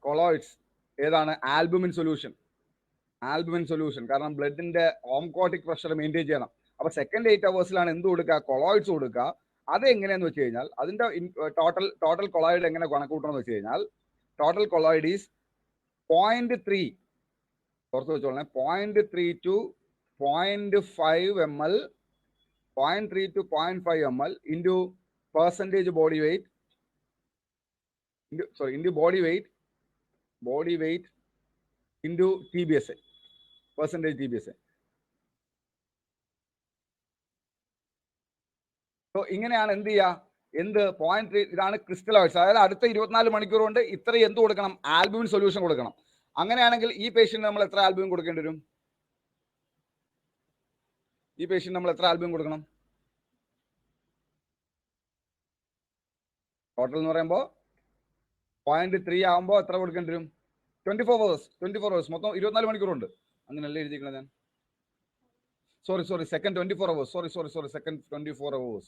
S1: കൊളോയിഡ്സ് ഏതാണ്? Albumin solution. Albumin solution. കാരണം ബ്ലഡിന്റെ ഓംകോട്ടിക് പ്രഷർ മെയിൻറ്റെയിൻ ചെയ്യണം. അപ്പൊ സെക്കൻഡ് 8 hours എന്ത് കൊടുക്കുക? കൊളോയിഡ്സ് കൊടുക്കുക. അത് എങ്ങനെയാന്ന് വെച്ച് കഴിഞ്ഞാൽ അതിന്റെ ടോട്ടൽ കൊളോയിഡ് എങ്ങനെ കണക്കൂട്ടണം എന്ന് വെച്ച് കഴിഞ്ഞാൽ ടോട്ടൽ കൊളോയിഡ് ഈസ് 0.3, പുറത്ത് വെച്ചോളെ, 0.3 to 0.5 ml, 0.3 to 0.5 ml into percentage body weight, into body weight into TBSA, percentage TBSA. So ഇങ്ങനെയാണ് എന്ത് ചെയ്യുക? എന്ത് 0.3 ഇതാണ് ക്രിസ്റ്റലോയിഡ്സ്. അതായത് അടുത്ത 24 മണിക്കൂർ കൊണ്ട് ഇത്ര എന്ത് കൊടുക്കണം? ആൽബുമിൻ സൊല്യൂഷൻ കൊടുക്കണം. അങ്ങനെയാണെങ്കിൽ ഈ പേഷ്യന്റ് നമ്മൾ എത്ര ആൽബുമിൻ കൊടുക്കേണ്ടി വരും? ഈ പേഷ്യന്റ് നമ്മൾ എത്ര ആൽബുമിൻ കൊടുക്കണം? ടോട്ടൽ എന്ന് പറയുമ്പോൾ 0.3 ആകുമ്പോൾ എത്ര കൊടുക്കേണ്ടി വരും? 24 hours. മൊത്തം 24 മണിക്കൂറുണ്ട്. അങ്ങനെയല്ലേ എഴുതിക്കണം ഞാൻ? Sorry second 24 hours. Sorry second 24 hours.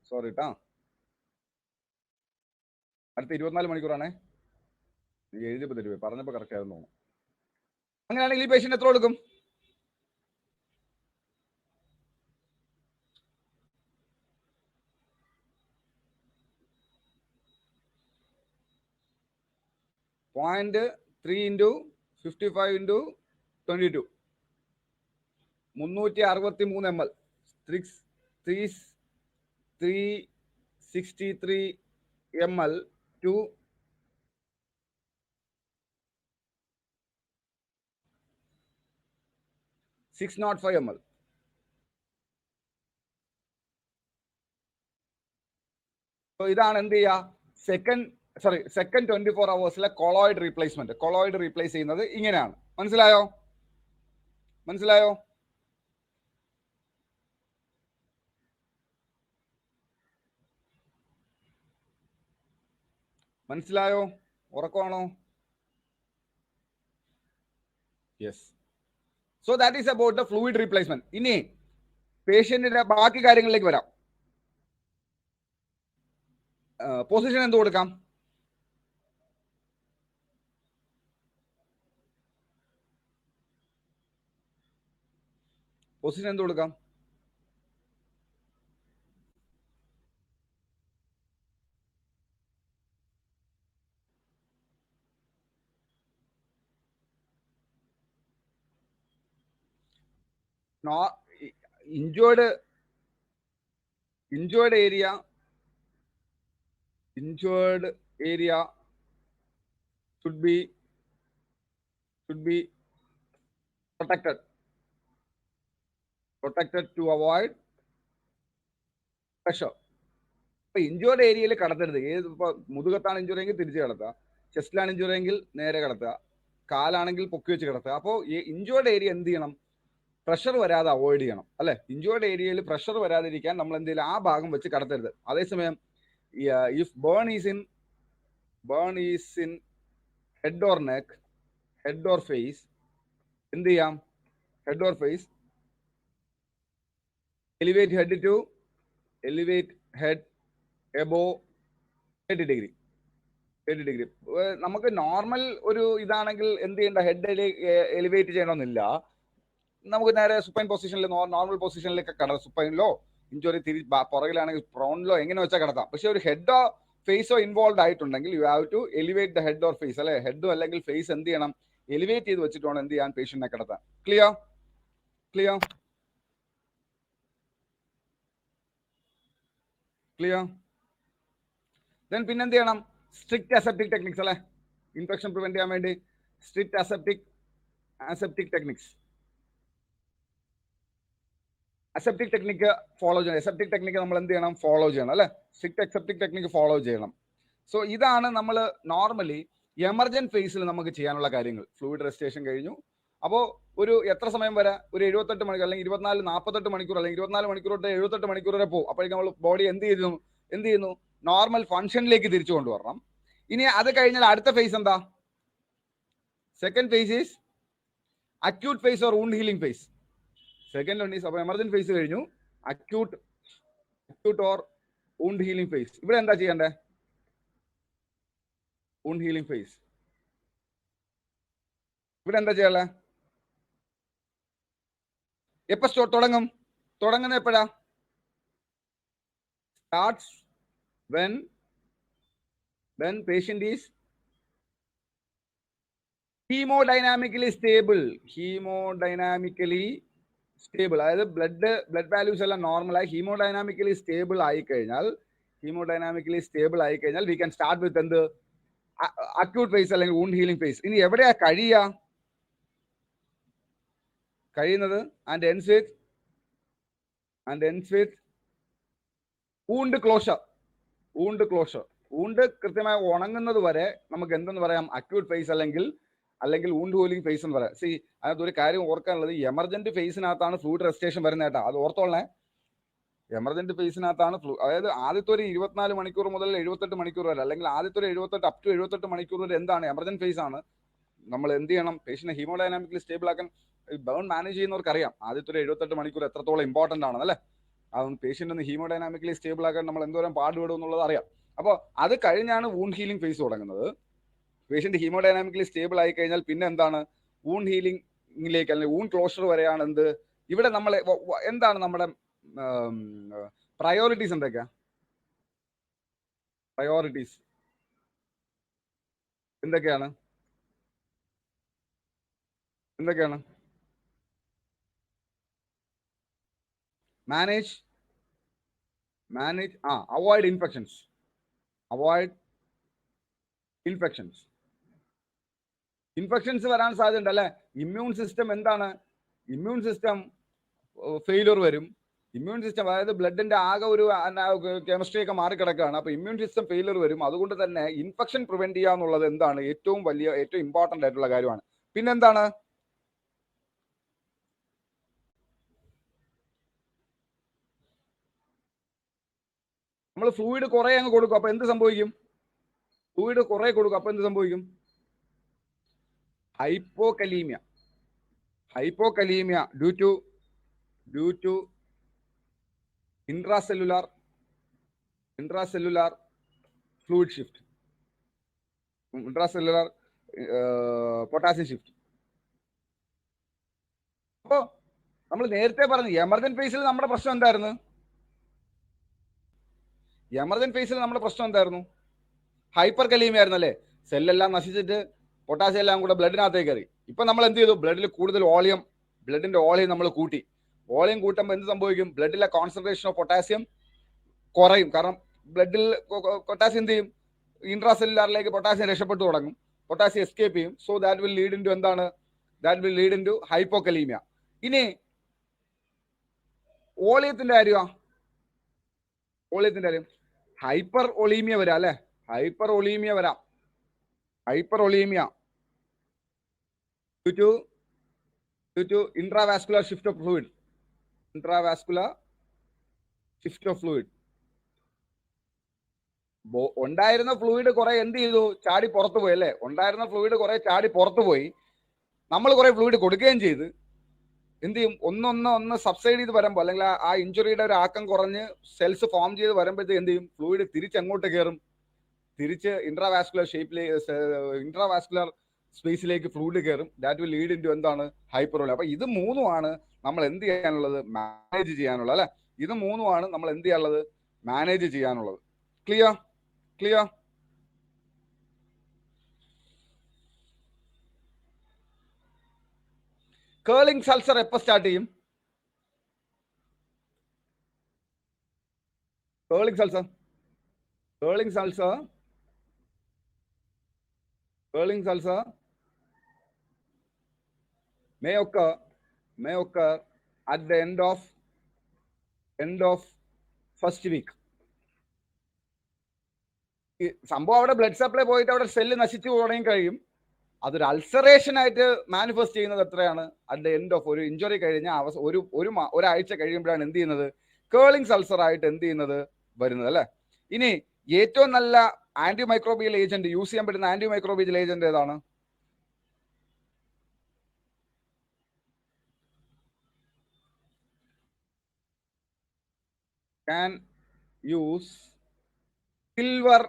S1: Sorry ട്ടാ. അടുത്ത 24 മണിക്കൂറാണേ. എഴുതിയപ്പോൾ തരുവേ, പറഞ്ഞപ്പോൾ കറക്റ്റ് ആയിരുന്നു തോന്നുന്നു. അങ്ങനെയാണെങ്കിൽ ഈ പേഷ്യന്റ് എത്ര കൊടുക്കും? .3 into 55 into 22, 363 ml, 363 ml to 605 ml. So ഇതാണ് എന്ത് ചെയ്യുക? Second 24 hours colloid replacement. Colloid replace ചെയ്യുന്നത് ഇങ്ങനെയാണ്. മനസ്സിലായോ? ഉറക്കമാണോ? Yes. So that is about the fluid replacement. ഇനി പേഷ്യന്റിന്റെ ബാക്കി കാര്യങ്ങളിലേക്ക് വരാം. പൊസിഷൻ എന്ത് കൊടുക്കാം? പൊസിഷൻ എന്ത് കൊടുക്കാം? injured area should be protected to avoid pressure. ഇപ്പൊ ഇഞ്ചുവേർഡ് ഏരിയയിൽ കടത്തരുത്. ഇപ്പൊ മുതുകത്താണ് ഇഞ്ചുറി എങ്കിൽ തിരിച്ച് കിടത്തുക, ചെസ്റ്റിലാണ് ഇഞ്ചുറി എങ്കിൽ നേരെ കിടത്തുക, കാലാണെങ്കിൽ പൊക്കി വെച്ച് കിടത്തുക. അപ്പോൾ ഈ ഇഞ്ചുവേർഡ് ഏരിയ എന്ത് ചെയ്യണം? പ്രഷർ വരാതെ അവോയ്ഡ് ചെയ്യണം അല്ലെ. ഇഞ്ചുവേർഡ് ഏരിയയിൽ പ്രഷർ വരാതിരിക്കാൻ നമ്മൾ എന്തെങ്കിലും ആ ഭാഗം വെച്ച് കടത്തരുത്. അതേസമയം if burn is in head or neck, head or face, എന്ത് ചെയ്യാം? Head or face, elevate head above 30 degree. നമുക്ക് നോർമൽ ഒരു ഇതാണെങ്കിൽ എന്ത് ചെയ്യേണ്ട? ഹെഡ് എലിവേറ്റ് ചെയ്യണമെന്നില്ല. നമുക്ക് നേരെ സുപ്പൈൻ പൊസിഷനിൽ, നോർമൽ പൊസിഷനിലേക്ക് കടത്താം. സുപ്പൈനിലോ ഇഞ്ചുറി പുറകിലാണെങ്കിൽ പ്രോണിലോ എങ്ങനെ വെച്ചാൽ കിടത്താം. പക്ഷെ ഒരു ഹെഡോ ഫേസോ ഇൻവോൾവ് ആയിട്ടുണ്ടെങ്കിൽ you have to elevate the head or face അല്ലെ. ഹെഡും അല്ലെങ്കിൽ ഫേസ് എന്ത് ചെയ്യണം? എലിവേറ്റ് ചെയ്ത് വെച്ചിട്ട് വേണം എന്ത് ചെയ്യാൻ? പേഷ്യന്റിനെ കിടത്താൻ. ക്ലിയർ? ദെൻ പിന്നെന്ത് ചെയ്യണം? സ്ട്രിക്റ്റ് അസെപ്റ്റിക് ടെക്നിക്സ് അല്ലെ. ഇൻഫെക്ഷൻ പ്രിവെന്റ് ചെയ്യാൻ വേണ്ടി strict aseptic techniques. Aseptic technique follow ചെയ്യണം. അസെപ്റ്റിക് ടെക്നിക്ക് നമ്മൾ എന്ത് ചെയ്യണം? ഫോളോ ചെയ്യണം അല്ലെ. സ്ട്രിക്റ്റ് അസെപ്റ്റിക് ടെക്നിക്ക് ഫോളോ ചെയ്യണം. സോ ഇതാണ് നമ്മൾ നോർമലി എമർജന്റ് ഫേസിൽ നമുക്ക് ചെയ്യാനുള്ള കാര്യങ്ങൾ. ഫ്ലൂയിഡ് റെസ്റ്റിറേഷൻ കഴിഞ്ഞു. അപ്പോൾ ഒരു എത്ര സമയം വരെ? ഒരു 78 മണിക്കൂർ അല്ലെങ്കിൽ 48 മണിക്കൂർ അല്ലെങ്കിൽ 24 മണിക്കൂർ തൊട്ട് 78 മണിക്കൂർ വരെ പോകും. അപ്പോഴേക്കും നമ്മൾ ബോഡി എന്ത് ചെയ്യുന്നു? നോർമൽ ഫംഗ്ഷനിലേക്ക് തിരിച്ചു കൊണ്ടുവരണം. ഇനി അത് കഴിഞ്ഞാൽ അടുത്ത ഫേസ് എന്താ? Second phase is acute phase or wound healing phase. Second one is, അപ്പോൾ എമർജന്റ് ഫേസ് കഴിഞ്ഞു, acute or wound healing phase. ഇവിടെ എന്താ ചെയ്യണ്ടേ? Wound healing phase. ഇവിടെ എന്താ ചെയ്യല്ലേ? എപ്പോ തുടങ്ങുന്ന എപ്പോഴാ? Starts when patient is hemodynamically stable. അതായത് ബ്ലഡ് വാല്യൂസ് എല്ലാം നോർമലായി ഹീമോഡൈനാമിക്കലി സ്റ്റേബിൾ ആയി കഴിഞ്ഞാൽ വി ക്യാൻ സ്റ്റാർട്ട് വിത്ത് എന്ത്? അക്യൂട്ട് ഫേസ് അല്ലെങ്കിൽ വൂണ്ട് ഹീലിംഗ് ഫേസ്. ഇനി എവിടെയാ കഴിയുന്നത്? And ends with wound closure. Wound കൃത്യമായി ഉണങ്ങുന്നത് വരെ നമുക്ക് എന്തെന്ന് പറയാം? അക്യൂട്ട് ഫേസ് അല്ലെങ്കിൽ വൂണ്ട് ഹീലിംഗ് ഫേസ് എന്ന് പറയാം. സി, അതിനകത്ത് ഒരു കാര്യം ഓർക്കാനുള്ളത്, എമർജന്റ് ഫേസിനകത്താണ് ഫ്ലൂയിഡ് റെസ്റ്റിറേഷൻ വരുന്നത് കേട്ടോ. അത് ഓർത്തോളേ. എമർജന്റ് ഫേസിനകത്താണ് അതായത് ആദ്യത്തെ ഒരു 24 മണിക്കൂർ മുതൽ 78 മണിക്കൂർ വരെ, അല്ലെങ്കിൽ ആദ്യത്തെ ഒരു 78 മണിക്കൂർ വരെ എന്താണ്? എമർജന്റ് ഫേസ് ആണ്. നമ്മൾ എന്ത് ചെയ്യണം? പേഷ്യന്റിനെ ഹീമോഡൈനാമിക്കലി സ്റ്റേബിൾ ആക്കാൻ ബേൺ മാനേജ് ചെയ്യുന്നവർക്ക് അറിയാം ആദ്യത്തെ ഒരു 78 മണിക്കൂർ എത്രത്തോളം ഇമ്പോർട്ടന്റ് ആണ് അല്ലേ. അതൊന്ന് പേഷ്യന്റ് ഒന്ന് ഹീമോഡൈനാമിക്കലി സ്റ്റേബിൾ ആക്കാൻ നമ്മൾ എന്തോരം പാടുപെടും എന്നുള്ളത് അറിയാം. അപ്പോൾ അത് കഴിഞ്ഞാണ് വൂണ്ട് ഹീലിംഗ് ഫേസ് തുടങ്ങുന്നത്. പേഷ്യന്റ് ഹീമോഡൈനാമിക്കലി സ്റ്റേബിൾ ആയി കഴിഞ്ഞാൽ പിന്നെ എന്താണ്? വൂണ്ട് ഹീലിംഗിലേക്ക് അല്ലെങ്കിൽ വൂണ്ട് ക്ലോഷർ വരെയാണ് എന്ത്? ഇവിടെ നമ്മൾ എന്താണ് നമ്മുടെ പ്രയോറിറ്റീസ്? എന്തൊക്കെയാ പ്രയോറിറ്റീസ്? എന്തൊക്കെയാണ്? മാനേജ് അവോയ്ഡ് ഇൻഫെക്ഷൻസ് വരാൻ സാധ്യതയുണ്ട് അല്ലെ. ഇമ്മ്യൂൺ സിസ്റ്റം എന്താണ്? ഇമ്മ്യൂൺ സിസ്റ്റം ഫെയിലിയർ വരും. ഇമ്മ്യൂൺ സിസ്റ്റം അതായത് ബ്ലഡിന്റെ ആകെ ഒരു കെമിസ്ട്രി ഒക്കെ മാറിക്കിടക്കുകയാണ്. അപ്പൊ ഇമ്മ്യൂൺ സിസ്റ്റം ഫെയിലിയർ വരും. അതുകൊണ്ട് തന്നെ ഇൻഫെക്ഷൻ പ്രിവെന്റ് ചെയ്യുക എന്നുള്ളത് എന്താണ്? ഏറ്റവും ഇമ്പോർട്ടന്റ് ആയിട്ടുള്ള കാര്യമാണ്. പിന്നെന്താണ്? നമ്മൾ ഫ്ലൂയിഡ് കുറെ അങ്ങ് കൊടുക്കും. അപ്പൊ എന്ത് സംഭവിക്കും? Hypokalemia due to intracellular fluid shift, intracellular potassium shift. അപ്പോൾ നമ്മൾ നേരത്തെ പറഞ്ഞു എമർജന്റ് ഫേസിൽ നമ്മുടെ പ്രശ്നം എന്തായിരുന്നു? ഹൈപ്പർ കലീമിയ ആയിരുന്നു അല്ലേ. സെല്ലെല്ലാം നശിച്ചിട്ട് പൊട്ടാസ്യം എല്ലാം കൂടെ ബ്ലഡിനകത്തേക്ക് കയറി. ഇപ്പൊ നമ്മൾ എന്ത് ചെയ്തു? ബ്ലഡിൽ കൂടുതൽ ബ്ലഡിന്റെ വോളിയം നമ്മൾ കൂട്ടി. വോളിയം കൂട്ടുമ്പോൾ എന്ത് സംഭവിക്കും? ബ്ലഡിലെ കോൺസെൻട്രേഷൻ ഓഫ് പൊട്ടാസ്യം കുറയും. കാരണം ബ്ലഡിൽ പൊട്ടാസ്യം എന്ത് ചെയ്യും? ഇൻട്രാസെല്ലുലാറിലേക്ക് പൊട്ടാസ്യം രക്ഷപ്പെട്ടു തുടങ്ങും. പൊട്ടാസ്യം എസ്കേപ്പ് ചെയ്യും. So that will lead into എന്താണ്? ഹൈപ്പോകലീമിയ. ഇനി വോളിയത്തിന്റെ കാര്യമാ? വോളിയത്തിന്റെ കാര്യം ഹൈപ്പർ ഒളീമിയ വരാം അല്ലെ, ഹൈപ്പർ ഒളീമിയ വരാം. Hypervolemia due to intravascular shift of fluid. Intravascular shift of fluid. ഉണ്ടായിരുന്ന ഫ്ലൂയിഡ് കുറെ എന്ത് ചെയ്തു, ചാടി പുറത്തു പോയി അല്ലേ. ഉണ്ടായിരുന്ന ഫ്ലൂയിഡ് കുറെ ചാടി പുറത്തു പോയി. നമ്മൾ കുറെ ഫ്ലൂയിഡ് കൊടുക്കുകയും ചെയ്ത് എന്ത് ചെയ്യും, ഒന്ന് സബ്സൈഡ് ചെയ്ത് വരുമ്പോൾ അല്ലെങ്കിൽ ആ ഇഞ്ചുറിയുടെ ഒരു ആക്കം കുറഞ്ഞ് സെൽസ് ഫോം ചെയ്ത് വരുമ്പോഴത്തേക്ക് എന്ത് ചെയ്യും, ഫ്ലൂയിഡ് തിരിച്ചെങ്ങോട്ട് കയറും, തിരിച്ച് ഇൻട്രാവാസ്കുലർ ഇൻട്രാവാസ്കുലർ സ്പേസിലേക്ക് ഫ്ലൂയിഡ് കയറും. That will lead in to എന്താണ്, ഹൈപ്പറോളി. അപ്പൊ ഇത് മൂന്നുമാണ് നമ്മൾ എന്ത് ചെയ്യാനുള്ളത്, മാനേജ് ചെയ്യാനുള്ളത് അല്ലെ. ഇത് മൂന്നുമാണ് നമ്മൾ എന്ത് ചെയ്യാനുള്ളത്, മാനേജ് ചെയ്യാനുള്ളത്. ക്ലിയർ? ക്ലിയർ? കേളിംഗ് സൾസർ എപ്പോൾ സ്റ്റാർട്ട് ചെയ്യും? Curling Sulzer may occur at the end of first week. സംഭവം അവിടെ ബ്ലഡ് സപ്ലൈ പോയിട്ട് അവിടെ സെല്ല് നശിച്ചു തുടങ്ങി കഴിയും. അതൊരു അൾസറേഷൻ ആയിട്ട് മാനിഫെസ്റ്റ് ചെയ്യുന്നത് എത്രയാണ്, അറ്റ് ദ എൻഡ് ഓഫ് ഒരു ഇഞ്ചുറി കഴിഞ്ഞ ഒരാഴ്ച കഴിയുമ്പോഴാണ് എന്ത് ചെയ്യുന്നത്, കേളിംഗ് സൾസർ ആയിട്ട് എന്ത് ചെയ്യുന്നത്, വരുന്നത് അല്ലെ. ഇനി ഏറ്റവും നല്ല ആന്റി മൈക്രോബിയൽ ഏജന്റ്, യൂസ് ചെയ്യാൻ പറ്റുന്ന ആന്റി മൈക്രോബിയൽ ഏജന്റ് ഏതാണ്? Can use silver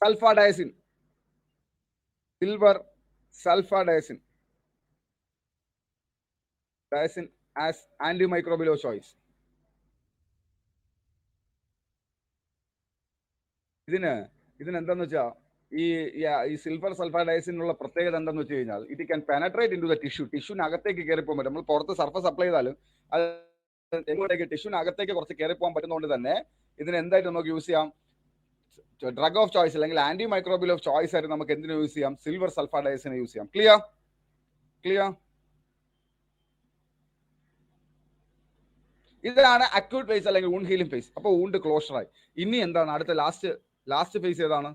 S1: sulfadiazine as antimicrobial of choice. ഇതിന് എന്താന്ന് വെച്ചാൽ ഈ സിൽവർ സൾഫാഡൈസിനുള്ള പ്രത്യേകത എന്താന്ന് വെച്ച് കഴിഞ്ഞാൽ it can penetrate into the ടിഷ്യൂനകത്തേക്ക് കയറി പോകാൻ പറ്റും. നമ്മൾ പുറത്ത് സർഫസ് അപ്ലൈ ചെയ്താലും അത് എങ്ങോട്ടേക്ക് ടിഷ്യൂനകത്തേക്ക് കുറച്ച് കയറി പോകാൻ പറ്റുന്നതുകൊണ്ട് തന്നെ ഇതിന് എന്തായിട്ട് നമുക്ക് യൂസ് ചെയ്യാം, ഡ്രഗ് ഓഫ് ചോയ്സ് അല്ലെങ്കിൽ ആന്റി മൈക്രോബിയൽ ഓഫ് ചോയ്സ് ആയിട്ട് നമുക്ക് എന്തിനു യൂസ് ചെയ്യാം, സിൽവർ സൾഫാഡൈസിനെ യൂസ് ചെയ്യാം. ക്ലിയർ? ഇതാണ് അക്യൂട്ട് ഫേസ് അല്ലെങ്കിൽ വൂണ്ട് ഹീലിംഗ് ഫേസ്. അപ്പോൾ വൂണ്ട് ക്ലോഷർ ആയി. ഇനി എന്താണ് അടുത്ത ലാസ്റ്റ് ഫേസ് ഏതാണ്?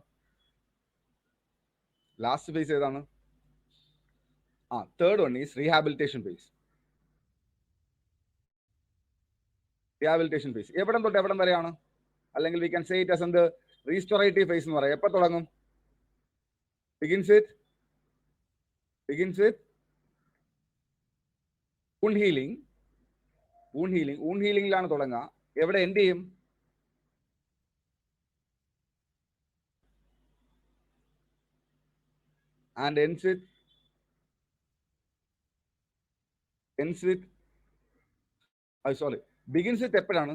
S1: Third one is rehabilitation phase. എവിടം തൊട്ട് എവിടം വരെയാണ്, അല്ലെങ്കിൽ we can say it as എന്ത്, റീസ്റ്റോറേറ്റീവ് ഫേസ് എന്ന് പറയാം. എപ്പോൾ തുടങ്ങും? ബിഗിൻസ് വിത്ത് വൂണ്ട് ഹീലിംഗിലാണ് തുടങ്ങുക. എവിടെ എൻഡ് ചെയ്യും? And ends with begins with എപ്പോഴാണ്?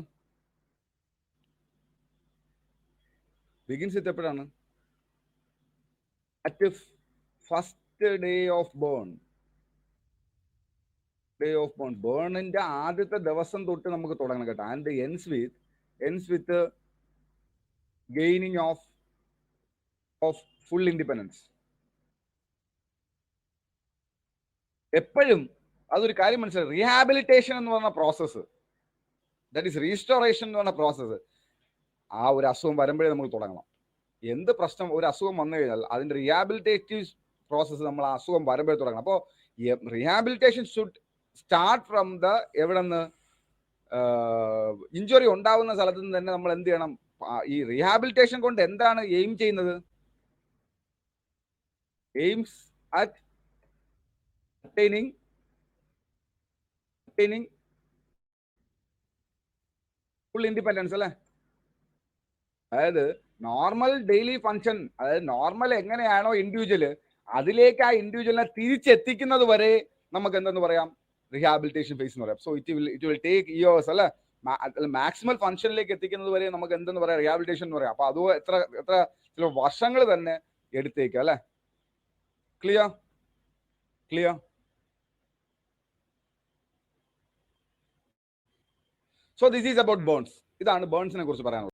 S1: അറ്റ് ഫസ്റ്റ് ഡേ ഓഫ് ബേണിന്റെ ആദ്യത്തെ ദിവസം തൊട്ട് നമുക്ക് തുടങ്ങണം കേട്ടോ. And ends with gaining of full independence. എപ്പോഴും അതൊരു കാര്യം മനസ്സിലായി, റീഹാബിലിറ്റേഷൻ എന്ന് പറഞ്ഞ പ്രോസസ്സ്, ദാറ്റ് ഈസ് റീസ്റ്റോറേഷൻ എന്ന് പറഞ്ഞ പ്രോസസ്സ്, ആ ഒരു അസുഖം വരുമ്പോഴേ നമുക്ക് തുടങ്ങണം. എന്ത് പ്രശ്നം, ഒരു അസുഖം വന്നു കഴിഞ്ഞാൽ അതിന്റെ റീഹാബിലിറ്റേറ്റീവ് പ്രോസസ്സ് നമ്മൾ ആ അസുഖം വരുമ്പോഴേ തുടങ്ങണം. അപ്പോൾ റീഹാബിലിറ്റേഷൻ ഷുഡ് സ്റ്റാർട്ട് ഫ്രം എവിടെ നിന്ന്, ഇഞ്ചുറി ഉണ്ടാവുന്ന സ്ഥലത്ത് നിന്ന് തന്നെ നമ്മൾ എന്ത് ചെയ്യണം, ഈ റീഹാബിലിറ്റേഷൻ കൊണ്ട് എന്താണ് എയിം ചെയ്യുന്നത്? Aims at attaining full independence അല്ലേ. അതായത് നോർമൽ ഡെയിലി ഫങ്ഷൻ, അതായത് നോർമൽ എങ്ങനെയാണോ ഇൻഡിവിജ്വല്, അതിലേക്ക് ആ ഇൻഡിവിജ്വലിനെ തിരിച്ചെത്തിക്കുന്നത് വരെ നമുക്ക് എന്തെന്ന് പറയാം, റീഹാബിലിറ്റേഷൻ ഫേസ് എന്ന് പറയാം. So it will take years അല്ലെ. മാക്സിമൽ ഫങ്ഷനിലേക്ക് എത്തിക്കുന്നത് വരെ നമുക്ക് എന്തെന്ന് പറയാം, റീഹാബിലിറ്റേഷൻ എന്ന് പറയാം. അപ്പൊ അത് എത്ര ചില വർഷങ്ങൾ തന്നെ എടുത്തേക്കാം അല്ലെ. Clear? So this is about burns. ഇതാണ് ബേൺസിനെ കുറിച്ച് പറയാനുള്ളത്.